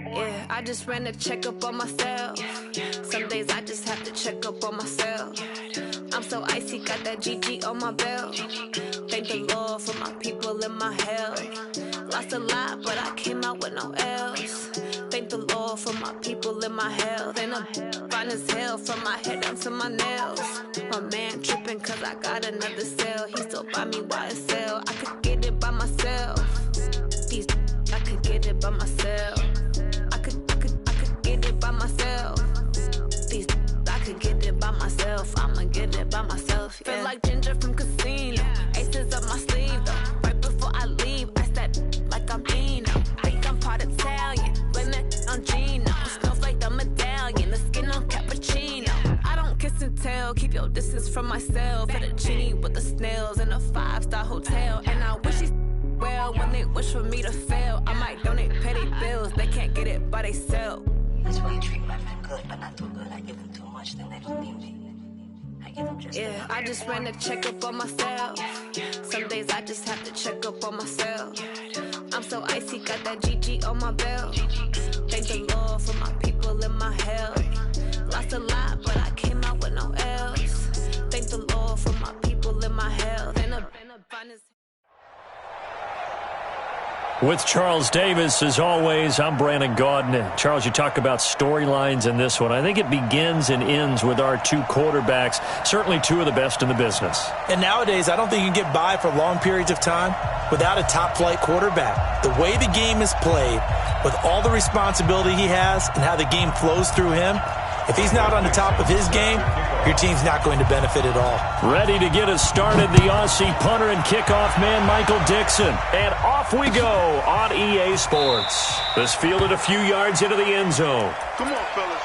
Yeah, I just ran a checkup on myself. Some days I just have to check up on myself. I'm so icy, got that GG on my belt. Thank the Lord for my people and my health. Lost a lot, but I came out with no L's. Thank the Lord for my people and my health. And I'm fine as hell from my head down to my nails. My man tripping cause I got another cell. He still buy me YSL. I could get it by myself. I could get it by myself. I could get it by myself. I could get it by myself. I'ma get it by myself. Yeah. Feel like Ginger from Casino. Aces up my sleeve though. Right before I leave, I step like I'm Dino. Think I'm part Italian. Blame it on Gino. Snowflake the medallion. The skin on cappuccino. I don't care. from myself. For the genie with the snails in a 5-star hotel. And I wish he well when they wish for me to fail. I might donate, pay their bills. They can't get it by they sell. That's why you treat my friend good, but not too good. I give them too much, then they don't need me. I give them just yeah, I just ran a checkup on myself. Some days I just have to check up on myself. I'm so icy, got that GG on my belt. Thank the Lord for my people in my health. Lost a lot, but I came out with no else. Thank the Lord for my people in my health. And a bonus. With Charles Davis, as always, I'm Brandon Gaudin. Charles, you talk about storylines in this one. I think it begins and ends with our two quarterbacks, certainly two of the best in the business. And nowadays, I don't think you can get by for long periods of time without a top-flight quarterback. The way the game is played, with all the responsibility he has and how the game flows through him, if he's not on the top of his game, your team's not going to benefit at all. Ready to get us started, the Aussie punter and kickoff man, Michael Dixon. And off we go on EA Sports. This fielded a few yards into the end zone. Come on, fellas.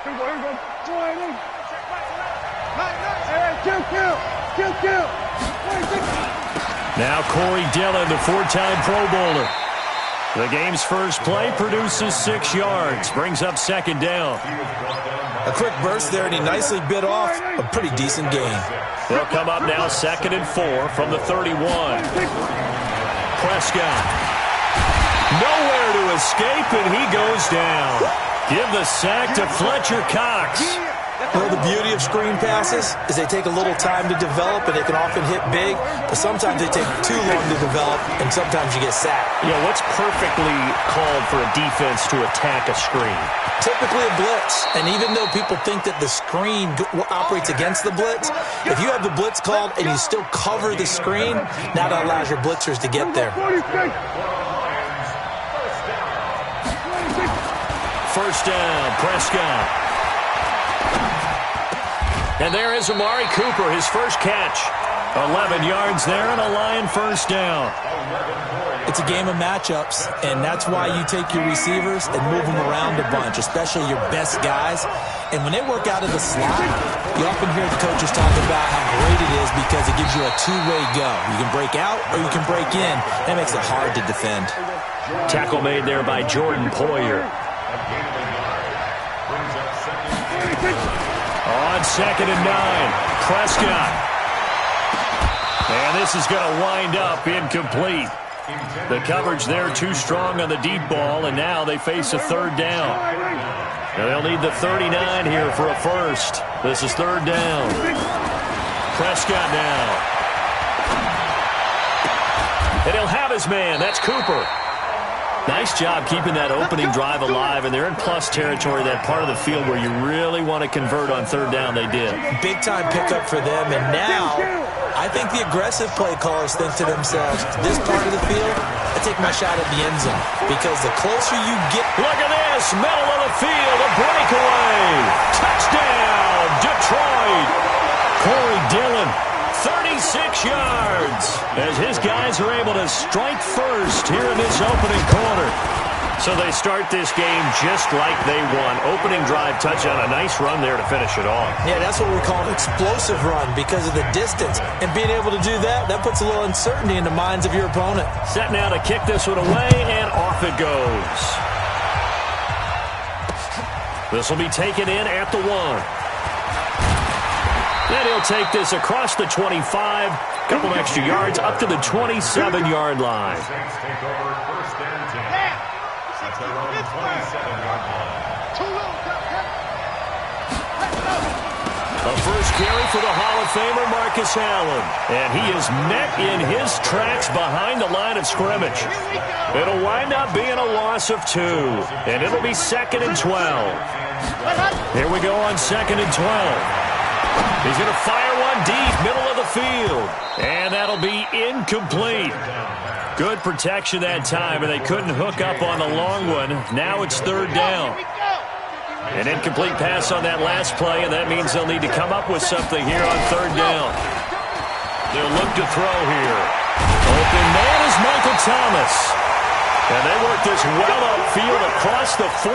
Here we go. Join in. Kill. Now Corey Dillon, the four-time Pro Bowler. The game's first play produces 6 yards, brings up second down. A quick burst there, and he nicely bit off a pretty decent gain. They'll come up now 2nd and 4 from the 31. Prescott. Nowhere to escape, and he goes down. Give the sack to Fletcher Cox. Well, the beauty of screen passes is they take a little time to develop, and they can often hit big, but sometimes they take too long to develop, and sometimes you get sacked. Yeah, what's perfectly called for a defense to attack a screen? Typically a blitz, and even though people think that the screen operates against the blitz, if you have the blitz called and you still cover the screen, now that allows your blitzers to get there. First down, Prescott. And there is Amari Cooper, his first catch. 11 yards there and a Lion first down. It's a game of matchups, and that's why you take your receivers and move them around a bunch, especially your best guys. And when they work out of the slot, you often hear the coaches talk about how great it is because it gives you a two-way go. You can break out or you can break in. That makes it hard to defend. Tackle made there by Jordan Poyer. On 2nd and 9, Prescott. And this is going to wind up incomplete. The coverage there too strong on the deep ball, and now they face a third down. And they'll need the 39 here for a first. This is third down. Prescott now. And he'll have his man. That's Cooper. Nice job keeping that opening drive alive, and they're in plus territory, that part of the field where you really want to convert on third down. They did. Big-time pickup for them, and now I think the aggressive play callers think to themselves, this part of the field, I take my shot at the end zone, because the closer you get... Look at this, middle of the field, a breakaway. Touchdown, Detroit. Corey Dillon. 36 yards as his guys are able to strike first here in this opening quarter. So they start this game just like they won. Opening drive touchdown, a nice run there to finish it off. Yeah, that's what we call an explosive run because of the distance. And being able to do that, that puts a little uncertainty in the minds of your opponent. Set now to kick this one away, and off it goes. This will be taken in at the 1. And he'll take this across the 25, a couple of extra yards, up to the 27-yard line. A first carry for the Hall of Famer Marcus Allen. And he is met in his tracks behind the line of scrimmage. It'll wind up being a loss of 2. And it'll be 2nd and 12. Here we go on 2nd and 12. He's going to fire one deep, middle of the field. And that'll be incomplete. Good protection that time, and they couldn't hook up on the long one. Now it's third down. An incomplete pass on that last play, and that means they'll need to come up with something here on third down. They'll look to throw here. Open man is Michael Thomas. And they work this well upfield across the 45.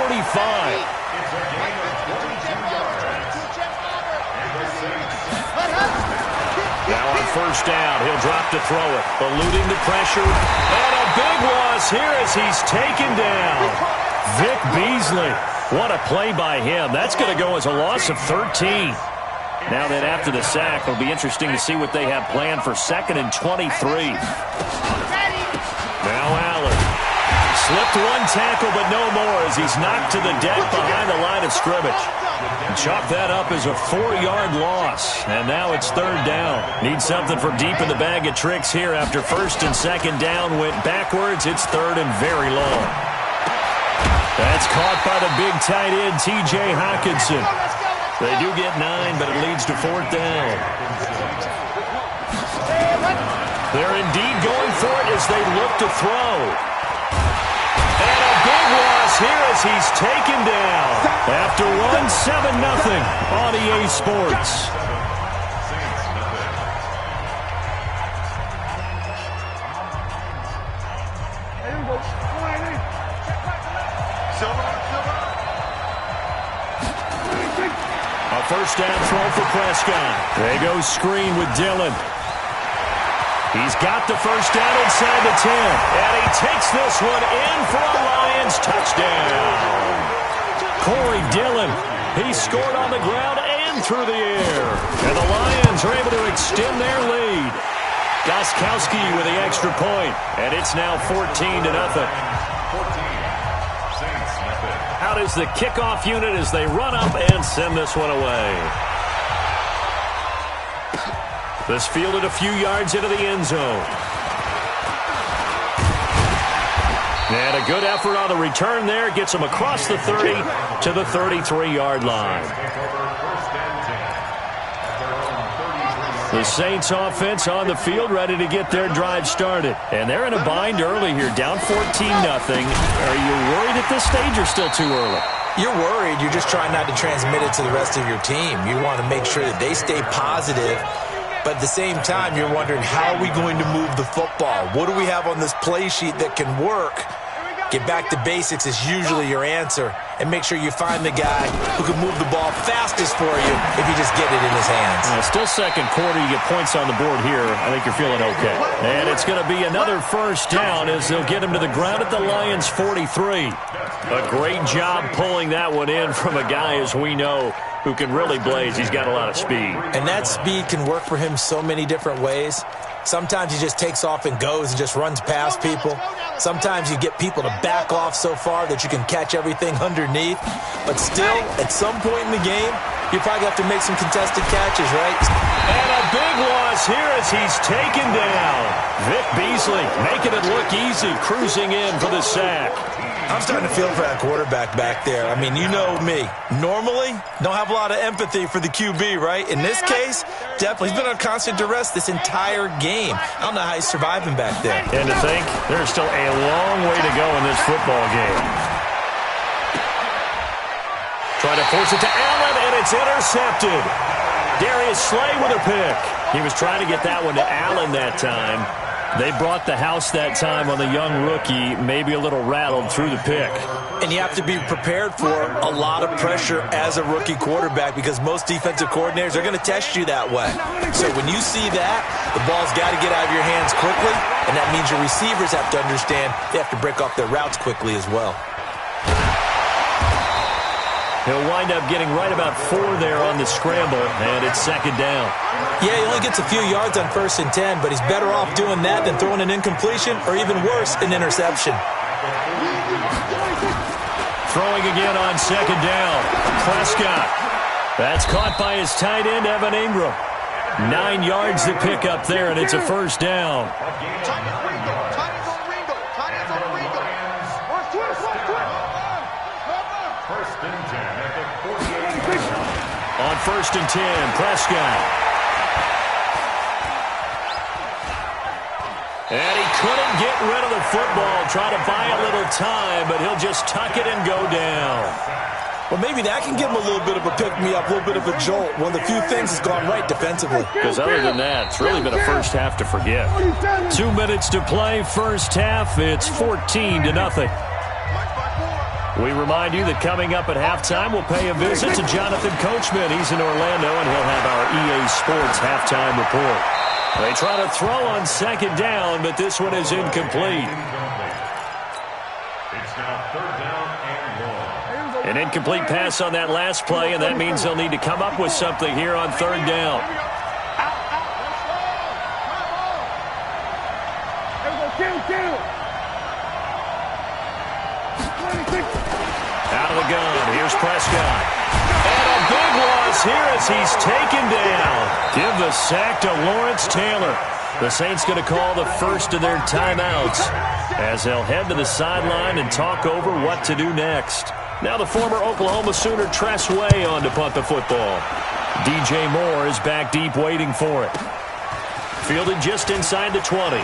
Now on first down, he'll drop to throw it. Eluding the pressure. And a big loss here as he's taken down. Vic Beasley. What a play by him. That's going to go as a loss of 13. Now then after the sack, it'll be interesting to see what they have planned for 2nd and 23. Now Allen. Slipped one tackle, but no more as he's knocked to the deck behind the line of scrimmage. Chalk that up as a 4-yard loss. And now it's 3rd down. Need something from deep in the bag of tricks here after 1st and 2nd down went backwards. It's 3rd and very long. That's caught by the big tight end, T.J. Hockenson. They do get 9, but it leads to 4th down. They're indeed going for it as they look to throw. And a big loss here as he's taken down after run 7-0 on EA Sports. A first down throw for Prescott. They go screen with Dillon. He's got the first down inside the 10. And he takes this one in for a Lions touchdown. Corey Dillon, he scored on the ground and through the air. And the Lions are able to extend their lead. Gostkowski with the extra point. And it's now 14-0. Out is the kickoff unit as they run up and send this one away. This fielded a few yards into the end zone. And a good effort on the return there. Gets them across the 30 to the 33-yard line. The Saints offense on the field ready to get their drive started. And they're in a bind early here, down 14-0. Are you worried at this stage or still too early? You're worried. You're just trying not to transmit it to the rest of your team. You want to make sure that they stay positive. But at the same time, you're wondering, how are we going to move the football? What do we have on this play sheet that can work? Get back to basics is usually your answer. And make sure you find the guy who can move the ball fastest for you if you just get it in his hands. Still second quarter. You get points on the board here. I think you're feeling okay. And it's going to be another first down as they'll get him to the ground at the Lions' 43. A great job pulling that one in from a guy, as we know, who can really blaze. He's got a lot of speed. And that speed can work for him so many different ways. Sometimes he just takes off and goes and just runs past people. Sometimes you get people to back off so far that you can catch everything underneath. But still, at some point in the game, you probably have to make some contested catches, right? And a big loss here as he's taken down. Vic Beasley making it look easy, cruising in for the sack. I'm starting to feel for that quarterback back there. I mean, you know me. Normally, don't have a lot of empathy for the QB, right? In this case, definitely. He's been on constant duress this entire game. I don't know how he's surviving back there. And to think, there's still a long way to go in this football game. Trying to force it to Allen, and it's intercepted. Darius Slay with a pick. He was trying to get that one to Allen that time. They brought the house that time on the young rookie, maybe a little rattled through the pick. And you have to be prepared for a lot of pressure as a rookie quarterback because most defensive coordinators are going to test you that way. So when you see that, the ball's got to get out of your hands quickly, and that means your receivers have to understand they have to break off their routes quickly as well. He'll wind up getting right about 4 there on the scramble, and it's second down. Yeah, he only gets a few yards on 1st and 10, but he's better off doing that than throwing an incompletion or even worse, an interception. Throwing again on second down. Prescott. That's caught by his tight end, Evan Ingram. 9 yards to pick up there, and it's a first down. On 1st and 10, Prescott. And he couldn't get rid of the football. Try to buy a little time, but he'll just tuck it and go down. Well, maybe that can give them a little bit of a pick-me-up, a little bit of a jolt. One of the few things that's gone right defensively. Because other than that, it's really been a first half to forget. 2 minutes to play, first half. It's 14-0. We remind you that coming up at halftime, we'll pay a visit to Jonathan Coachman. He's in Orlando, and he'll have our EA Sports halftime report. They try to throw on second down, but this one is incomplete. It's now third down and 1. An incomplete pass on that last play, and that means they'll need to come up with something here on third down. Out of the gun, here's Prescott. And a big loss here as he's taken down. Give the sack to Lawrence Taylor. The Saints going to call the first of their timeouts as they'll head to the sideline and talk over what to do next. Now the former Oklahoma Sooner Tress Way on to punt the football. DJ Moore is back deep waiting for it. Fielded just inside the 20.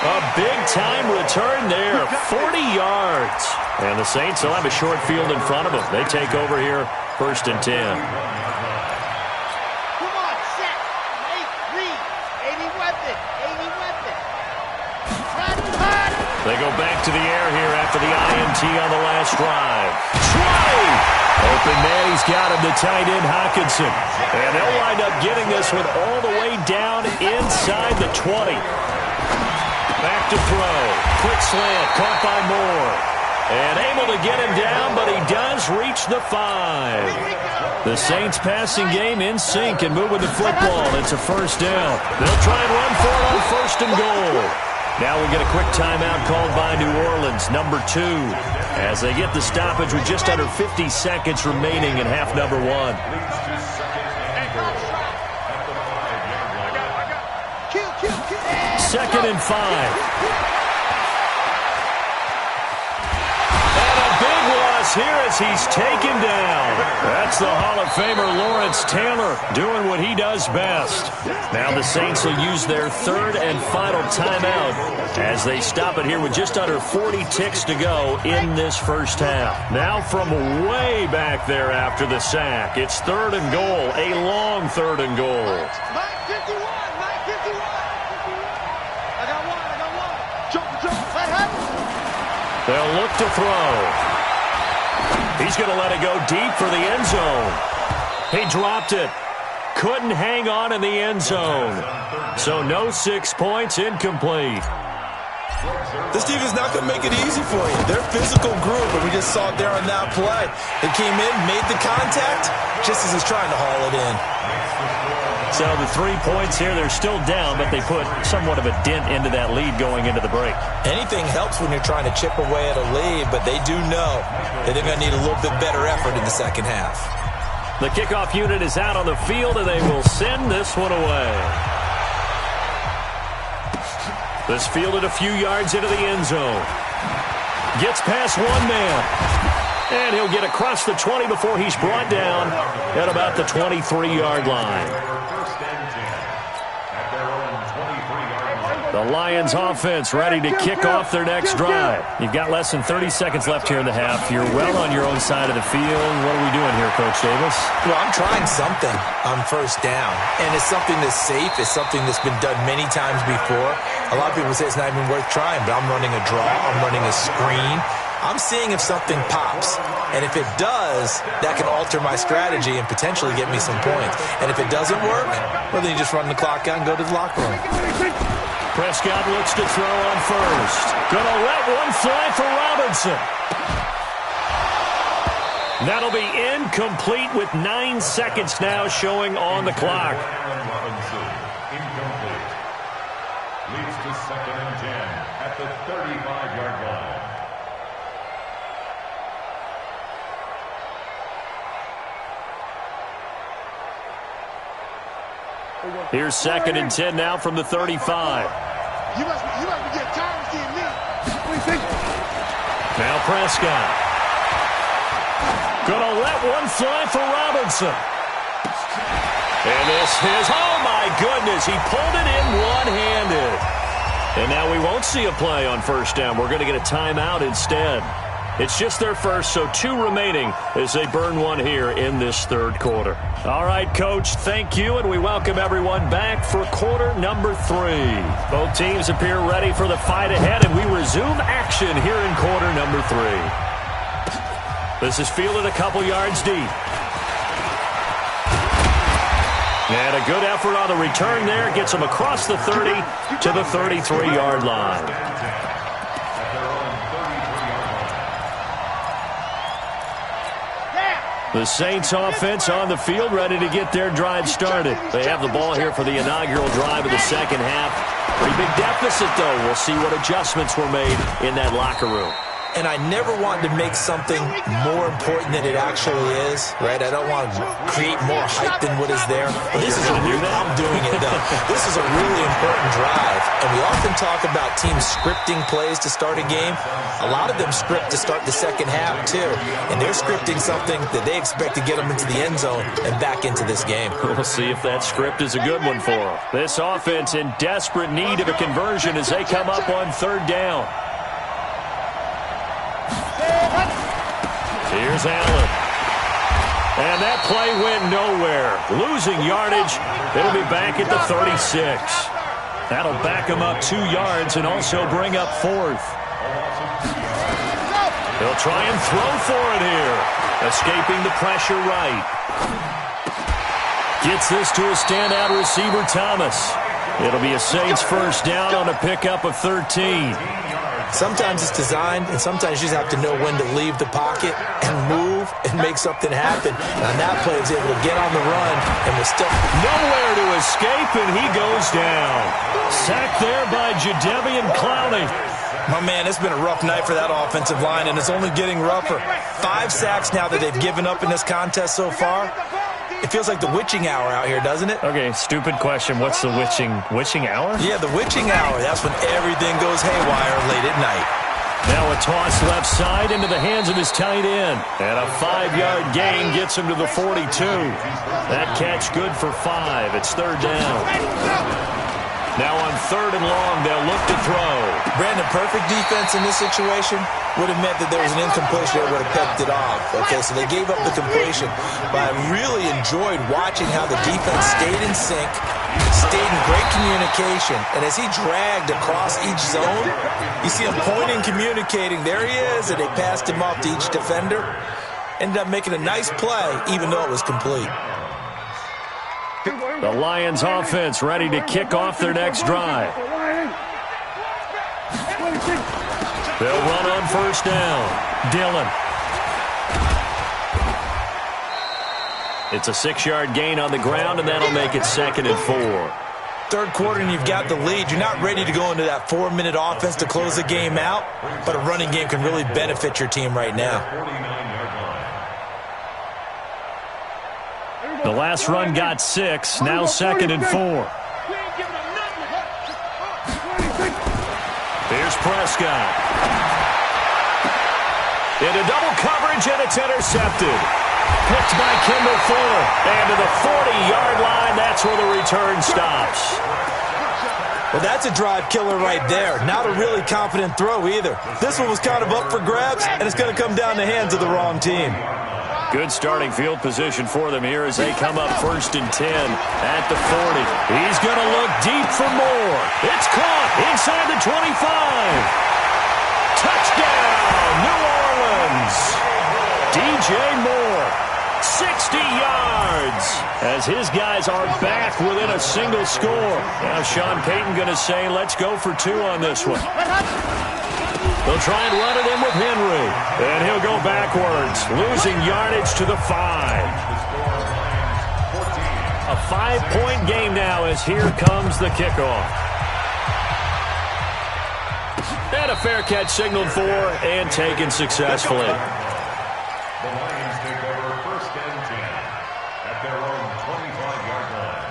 A big-time return there, 40 yards. And the Saints will have a short field in front of them. They take over here, 1st and 10. They go back to the air here after the INT on the last drive. Try! Open man, he's got him, the tight end Hockenson. And they'll wind up getting this one all the way down inside the 20. Back to throw. Quick slant, caught by Moore. And able to get him down, but he does reach the 5. The Saints passing game in sync and moving the football. It's a first down. They'll try and run for it on 1st and goal. Now we'll get a quick timeout called by New Orleans, number 2, as they get the stoppage with just under 50 seconds remaining in half number 1. 2nd and 5. Here as he's taken down. That's the Hall of Famer Lawrence Taylor doing what he does best. Now the Saints will use their 3rd and final timeout as they stop it here with just under 40 ticks to go in this first half. Now from way back there after the sack, it's 3rd and goal, a long 3rd and goal. They'll look to throw. He's going to let it go deep for the end zone. He dropped it. Couldn't hang on in the end zone. So no 6 points, incomplete. This defense is not going to make it easy for you. They're a physical group, and we just saw it there on that play. They came in, made the contact, just as he's trying to haul it in. So the 3 points here, they're still down, but they put somewhat of a dent into that lead going into the break. Anything helps when you're trying to chip away at a lead, but they do know that they're going to need a little bit better effort in the second half. The kickoff unit is out on the field, and they will send this one away. This fielded a few yards into the end zone. Gets past one man. And he'll get across the 20 before he's brought down at about the 23-yard line. The Lions offense ready to kick off their next drive. You've got less than 30 seconds left here in the half. You're well on your own side of the field. What are we doing here, Coach Davis? Well, I'm trying something on 1st down. And it's something that's safe. It's something that's been done many times before. A lot of people say it's not even worth trying, but I'm running a draw. I'm running a screen. I'm seeing if something pops. And if it does, that can alter my strategy and potentially get me some points. And if it doesn't work, well, then you just run the clock out and go to the locker room. Prescott looks to throw on 1st. Gonna let one fly for Robinson. That'll be incomplete with 9 seconds now showing on the clock. Robinson, incomplete. Leads to 2nd and 10 at the 35-yard line. Here's 2nd and 10 now from the 35. You must be getting tired of seeing me. What do you think? Now Prescott. Gonna let one fly for Robinson. And this is, oh my goodness, he pulled it in one-handed. And now we won't see a play on first down. We're going to get a timeout instead. It's just their first, so 2 remaining as they burn one here in this third quarter. All right, Coach, thank you, and we welcome everyone back for quarter number 3. Both teams appear ready for the fight ahead, and we resume action here in quarter number 3. This is fielded a couple yards deep. And a good effort on the return there. Gets them across the 30 to the 33-yard line. The Saints offense on the field, ready to get their drive started. They have the ball here for the inaugural drive of the second half. Pretty big deficit, though. We'll see what adjustments were made in that locker room. And I never want to make something more important than it actually is, right? I don't want to create more hype than what is there. But this is I'm doing it, though. This is a really important drive. And we often talk about teams scripting plays to start a game. A lot of them script to start the second half, too. And they're scripting something that they expect to get them into the end zone and back into this game. We'll see if that script is a good one for them. This offense in desperate need of a conversion as they come up on third down. Here's Allen. And that play went nowhere. Losing yardage. It'll be back at the 36. That'll back him up 2 yards and also bring up 4th. They'll try and throw for it here. Escaping the pressure right. Gets this to a standout receiver, Thomas. It'll be a Saints first down on a pickup of 13. Sometimes it's designed, and sometimes you just have to know when to leave the pocket and move and make something happen. And on that play, he was able to get on the run and was still nowhere to escape, and he goes down. Sacked there by Jadeveon Clowney. My man, it's been a rough night for that offensive line, and it's only getting rougher. 5 sacks now that they've given up in this contest so far. It feels like the witching hour out here, doesn't it? Okay, stupid question. What's the witching hour? Yeah, the witching hour. That's when everything goes haywire late at night. Now a toss left side into the hands of his tight end. And a 5-yard gain gets him to the 42. That catch good for 5. It's third down. Now on third and long, they'll look to throw. Brandon, perfect defense in this situation would have meant that there was an incompletion that would have kept it off. Okay, so they gave up the completion. But I really enjoyed watching how the defense stayed in sync, stayed in great communication. And as he dragged across each zone, you see him pointing, communicating. There he is, and they passed him off to each defender. Ended up making a nice play, even though it was complete. The Lions offense ready to kick off their next drive. They'll run on first down. Dillon. It's a 6-yard gain on the ground, and that'll make it 2nd and 4. Third quarter, and you've got the lead. You're not ready to go into that 4-minute offense to close the game out, but a running game can really benefit your team right now. The last run got 6, now 2nd and 4. Here's Prescott. Into double coverage, and it's intercepted. Picked by Kendall Fuller. And to the 40-yard line, that's where the return stops. Well, that's a drive killer right there. Not a really confident throw either. This one was kind of up for grabs, and it's going to come down the hands of the wrong team. Good starting field position for them here as they come up 1st and 10 at the 40. He's going to look deep for more. It's caught inside the 25. Touchdown, New Orleans. DJ Moore, 60 yards as his guys are back within a single score. Now Sean Payton going to say, let's go for 2 on this one. They'll try and run it in with Henry. And he'll go backwards, losing yardage to the 5. A 5-point game now as here comes the kickoff. And a fair catch signaled for and taken successfully. The Lions take over 1st and 10 at their own 25-yard line.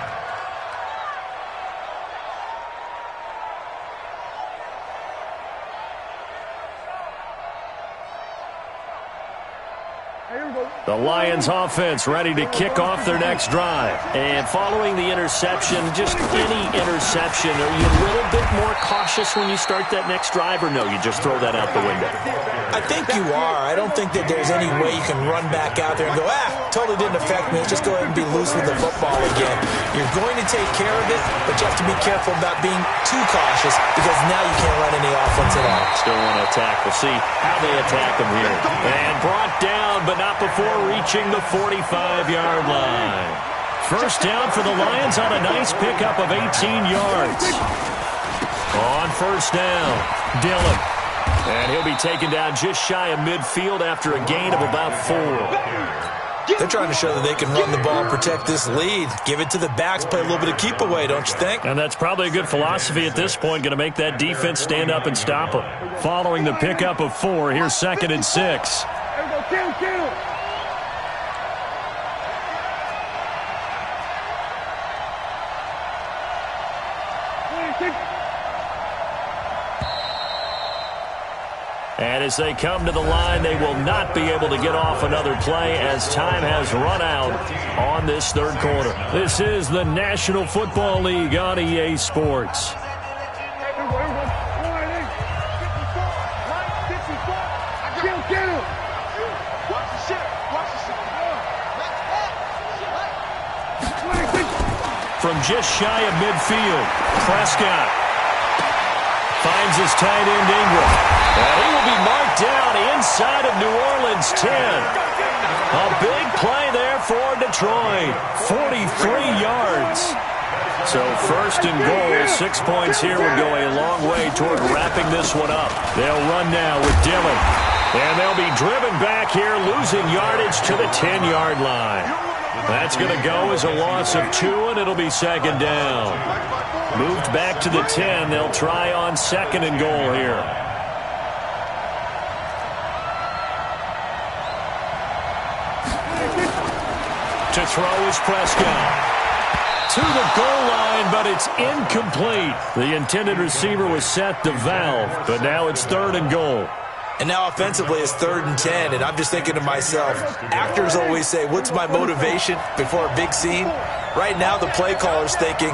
The Lions offense ready to kick off their next drive. And following the interception, just any interception, are you a little bit more cautious when you start that next drive, or no, you just throw that out the window? I think you are. I don't think that there's any way you can run back out there and go, totally didn't affect me. Let's just go ahead and be loose with the football again. You're going to take care of it, but you have to be careful about being too cautious because now you can't run any offense at all. Still want to attack. We'll see how they attack them here. And brought down, but not before reaching the 45-yard line. First down for the Lions on a nice pickup of 18 yards. On first down, Dillon. And he'll be taken down just shy of midfield after a gain of about 4. They're trying to show that they can run the ball and protect this lead. Give it to the backs, play a little bit of keep away, don't you think? And that's probably a good philosophy at this point, going to make that defense stand up and stop them. Following the pickup of 4, here's 2nd and 6. And as they come to the line, they will not be able to get off another play as time has run out on this third quarter. This is the National Football League on EA Sports. From just shy of midfield, Prescott finds his tight end Ingram. And he will be marked down inside of New Orleans 10. A big play there for Detroit. 43 yards. So first and goal, 6 points here would go a long way toward wrapping this one up. They'll run now with Dillon. And they'll be driven back here, losing yardage to the 10-yard line. That's going to go as a loss of 2, and it'll be second down. Moved back to the 10. They'll try on second and goal here. To throw is Prescott. To the goal line, but it's incomplete. The intended receiver was set to Valve, but now it's 3rd and goal. And now offensively it's 3rd and 10, and I'm just thinking to myself, actors always say, what's my motivation before a big scene? Right now the play caller's thinking,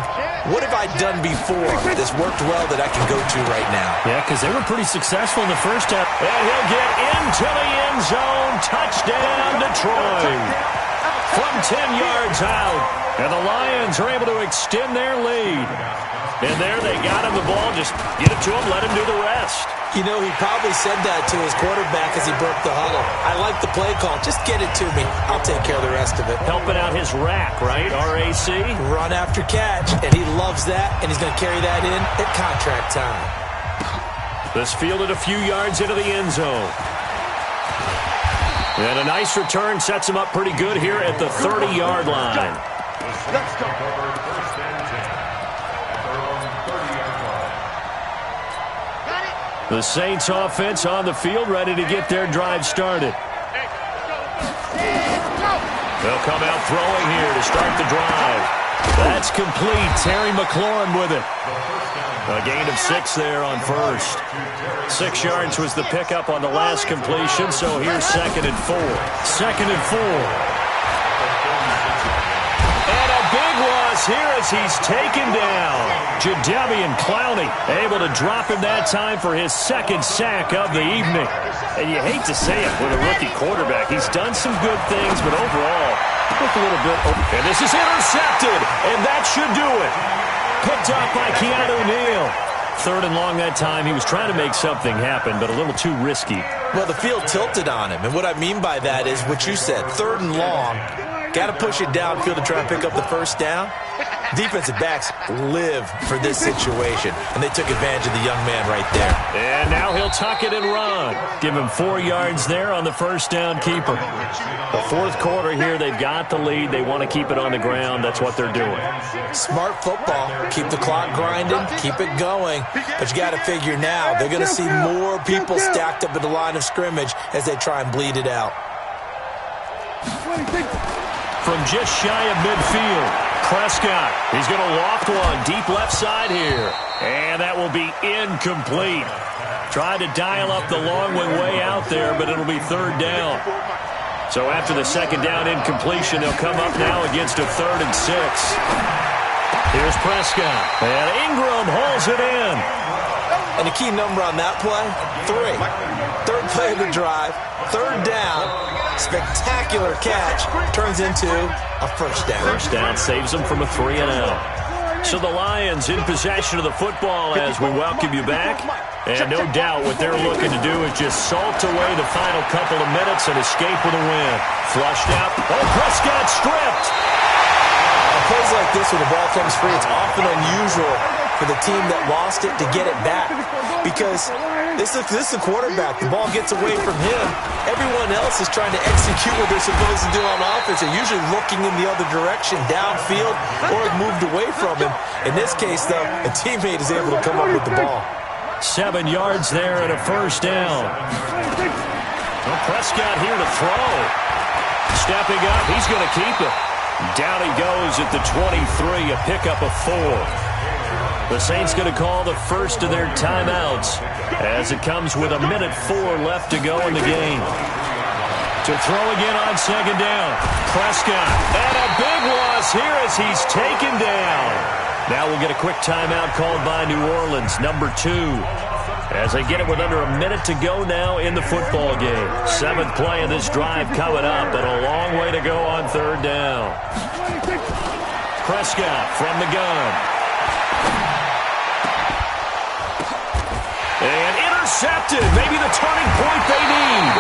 what have I done before that's worked well that I can go to right now? Yeah, because they were pretty successful in the first half. And he'll get into the end zone. Touchdown, Detroit. From 10 yards out. And the Lions are able to extend their lead. And there they got him the ball. Just get it to him, let him do the rest. You know, he probably said that to his quarterback as he broke the huddle. I like the play call. Just get it to me. I'll take care of the rest of it. Helping out his rack, right? RAC? Run after catch. And he loves that, and he's going to carry that in at contract time. This fielded a few yards into the end zone. And a nice return sets him up pretty good here at the 30-yard line. Let's go. The Saints offense on the field ready to get their drive started. They'll come out throwing here to start the drive. That's complete. Terry McLaurin with it. A gain of 6 there on first. 6 yards was the pickup on the last completion, so here's 2nd and 4. 2nd and 4. And a big loss here as he's taken down. Jadeveon Clowney able to drop him that time for his 2nd sack of the evening. And you hate to say it with a rookie quarterback. He's done some good things, but overall, look a little bit. And this is intercepted, and that should do it. Picked up by Keanu Neal. 3rd and long that time. He was trying to make something happen, but a little too risky. Well, the field tilted on him, and what I mean by that is what you said, 3rd and long. Got to push it downfield to try and pick up the first down. Defensive backs live for this situation, and they took advantage of the young man right there. And now he'll tuck it and run. Give him 4 yards there on the first down keeper. The 4th quarter here, they've got the lead. They want to keep it on the ground. That's what they're doing. Smart football. Keep the clock grinding. Keep it going. But you got to figure now, they're going to see more people stacked up at the line of scrimmage as they try and bleed it out. From just shy of midfield, Prescott. He's going to loft one deep left side here. And that will be incomplete. Tried to dial up the long one way out there, but it'll be 3rd down. So after the second down incompletion, they'll come up now against a 3rd and 6. Here's Prescott, and Ingram hauls it in. And the key number on that play, 3. Third play of the drive, 3rd down, spectacular catch, turns into a 1st down. 1st down saves them from a 3-and-out. So the Lions in possession of the football as we welcome you back. And no doubt what they're looking to do is just salt away the final couple of minutes and escape with a win. Flushed out. Oh, Prescott stripped. Plays like this when the ball comes free, it's often unusual for the team that lost it to get it back. Because this is the quarterback. The ball gets away from him. Everyone else is trying to execute what they're supposed to do on offense. They're usually looking in the other direction, downfield, or moved away from him. In this case, though, a teammate is able to come up with the ball. 7 yards there and a 1st down. Well, Prescott here to throw. Stepping up, he's going to keep it. Down he goes at the 23, a pickup of 4. The Saints going to call the first of their timeouts as it comes with 1:04 left to go in the game. To throw again on 2nd down. Prescott, and a big loss here as he's taken down. Now we'll get a quick timeout called by New Orleans, number 2. As they get it with under a minute to go now in the football game. 7th play of this drive coming up, and a long way to go on 3rd down. Prescott from the gun. And intercepted. Maybe the turning point they need.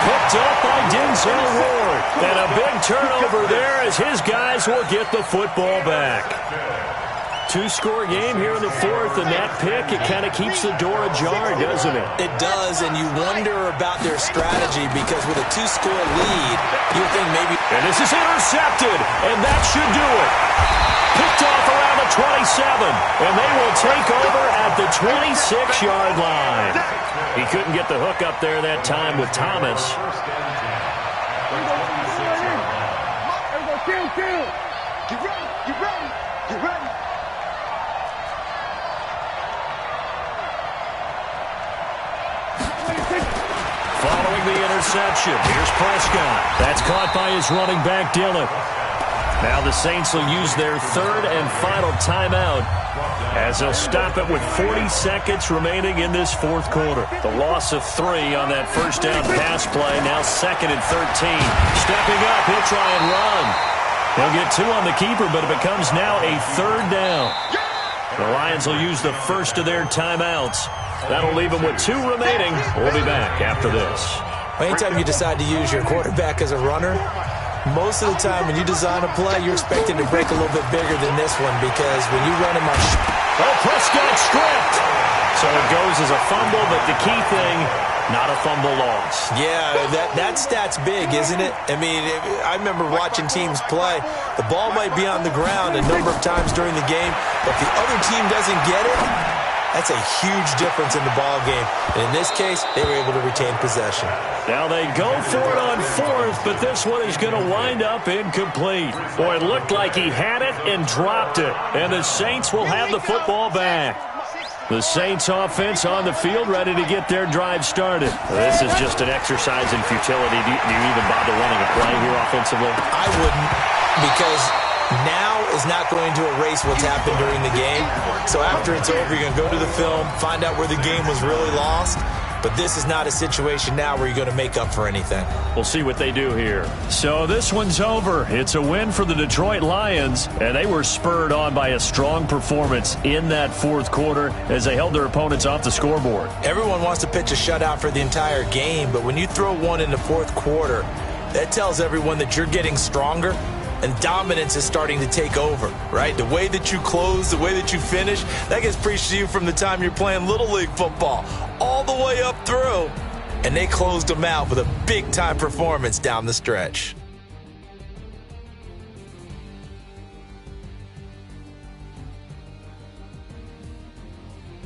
Picked up by Denzel Ward. And a big turnover there as his guys will get the football back. 2-score game here in the 4th, and that pick, it kind of keeps the door ajar, doesn't it? It does, and you wonder about their strategy because with a 2-score lead, you think maybe... And this is intercepted, and that should do it. Picked off around the 27, and they will take over at the 26-yard line. He couldn't get the hook up there that time with Thomas. Get ready, get ready, get ready. Following the interception, here's Prescott. That's caught by his running back, Dillon. Now the Saints will use their 3rd and final timeout as they'll stop it with 40 seconds remaining in this 4th quarter. The loss of 3 on that 1st down pass play, now 2nd and 13. Stepping up, he'll try and run. He'll get 2 on the keeper, but it becomes now a 3rd down. The Lions will use the first of their timeouts. That'll leave them with 2 remaining. We'll be back after this. Anytime you decide to use your quarterback as a runner, most of the time when you design a play, you're expecting to break a little bit bigger than this one because when you run him on... Oh, Prescott stripped. So it goes as a fumble, but the key thing, not a fumble loss. Yeah, that stat's big, isn't it? I mean, I remember watching teams play. The ball might be on the ground a number of times during the game, but if the other team doesn't get it, that's a huge difference in the ball game. And in this case, they were able to retain possession. Now they go for it on 4th, but this one is going to wind up incomplete. Boy, it looked like he had it and dropped it. And the Saints will have the football back. The Saints offense on the field ready to get their drive started. This is just an exercise in futility. Do you even bother running a play here offensively? I wouldn't, because now is not going to erase what's happened during the game. So after it's over, you're going to go to the film, find out where the game was really lost. But this is not a situation now where you're going to make up for anything. We'll see what they do here. So this one's over. It's a win for the Detroit Lions, and they were spurred on by a strong performance in that 4th quarter as they held their opponents off the scoreboard. Everyone wants to pitch a shutout for the entire game, but when you throw one in the 4th quarter, that tells everyone that you're getting stronger and dominance is starting to take over, right? The way that you close, the way that you finish, that gets preached to you from the time you're playing Little League football all the way up through. And they closed them out with a big-time performance down the stretch.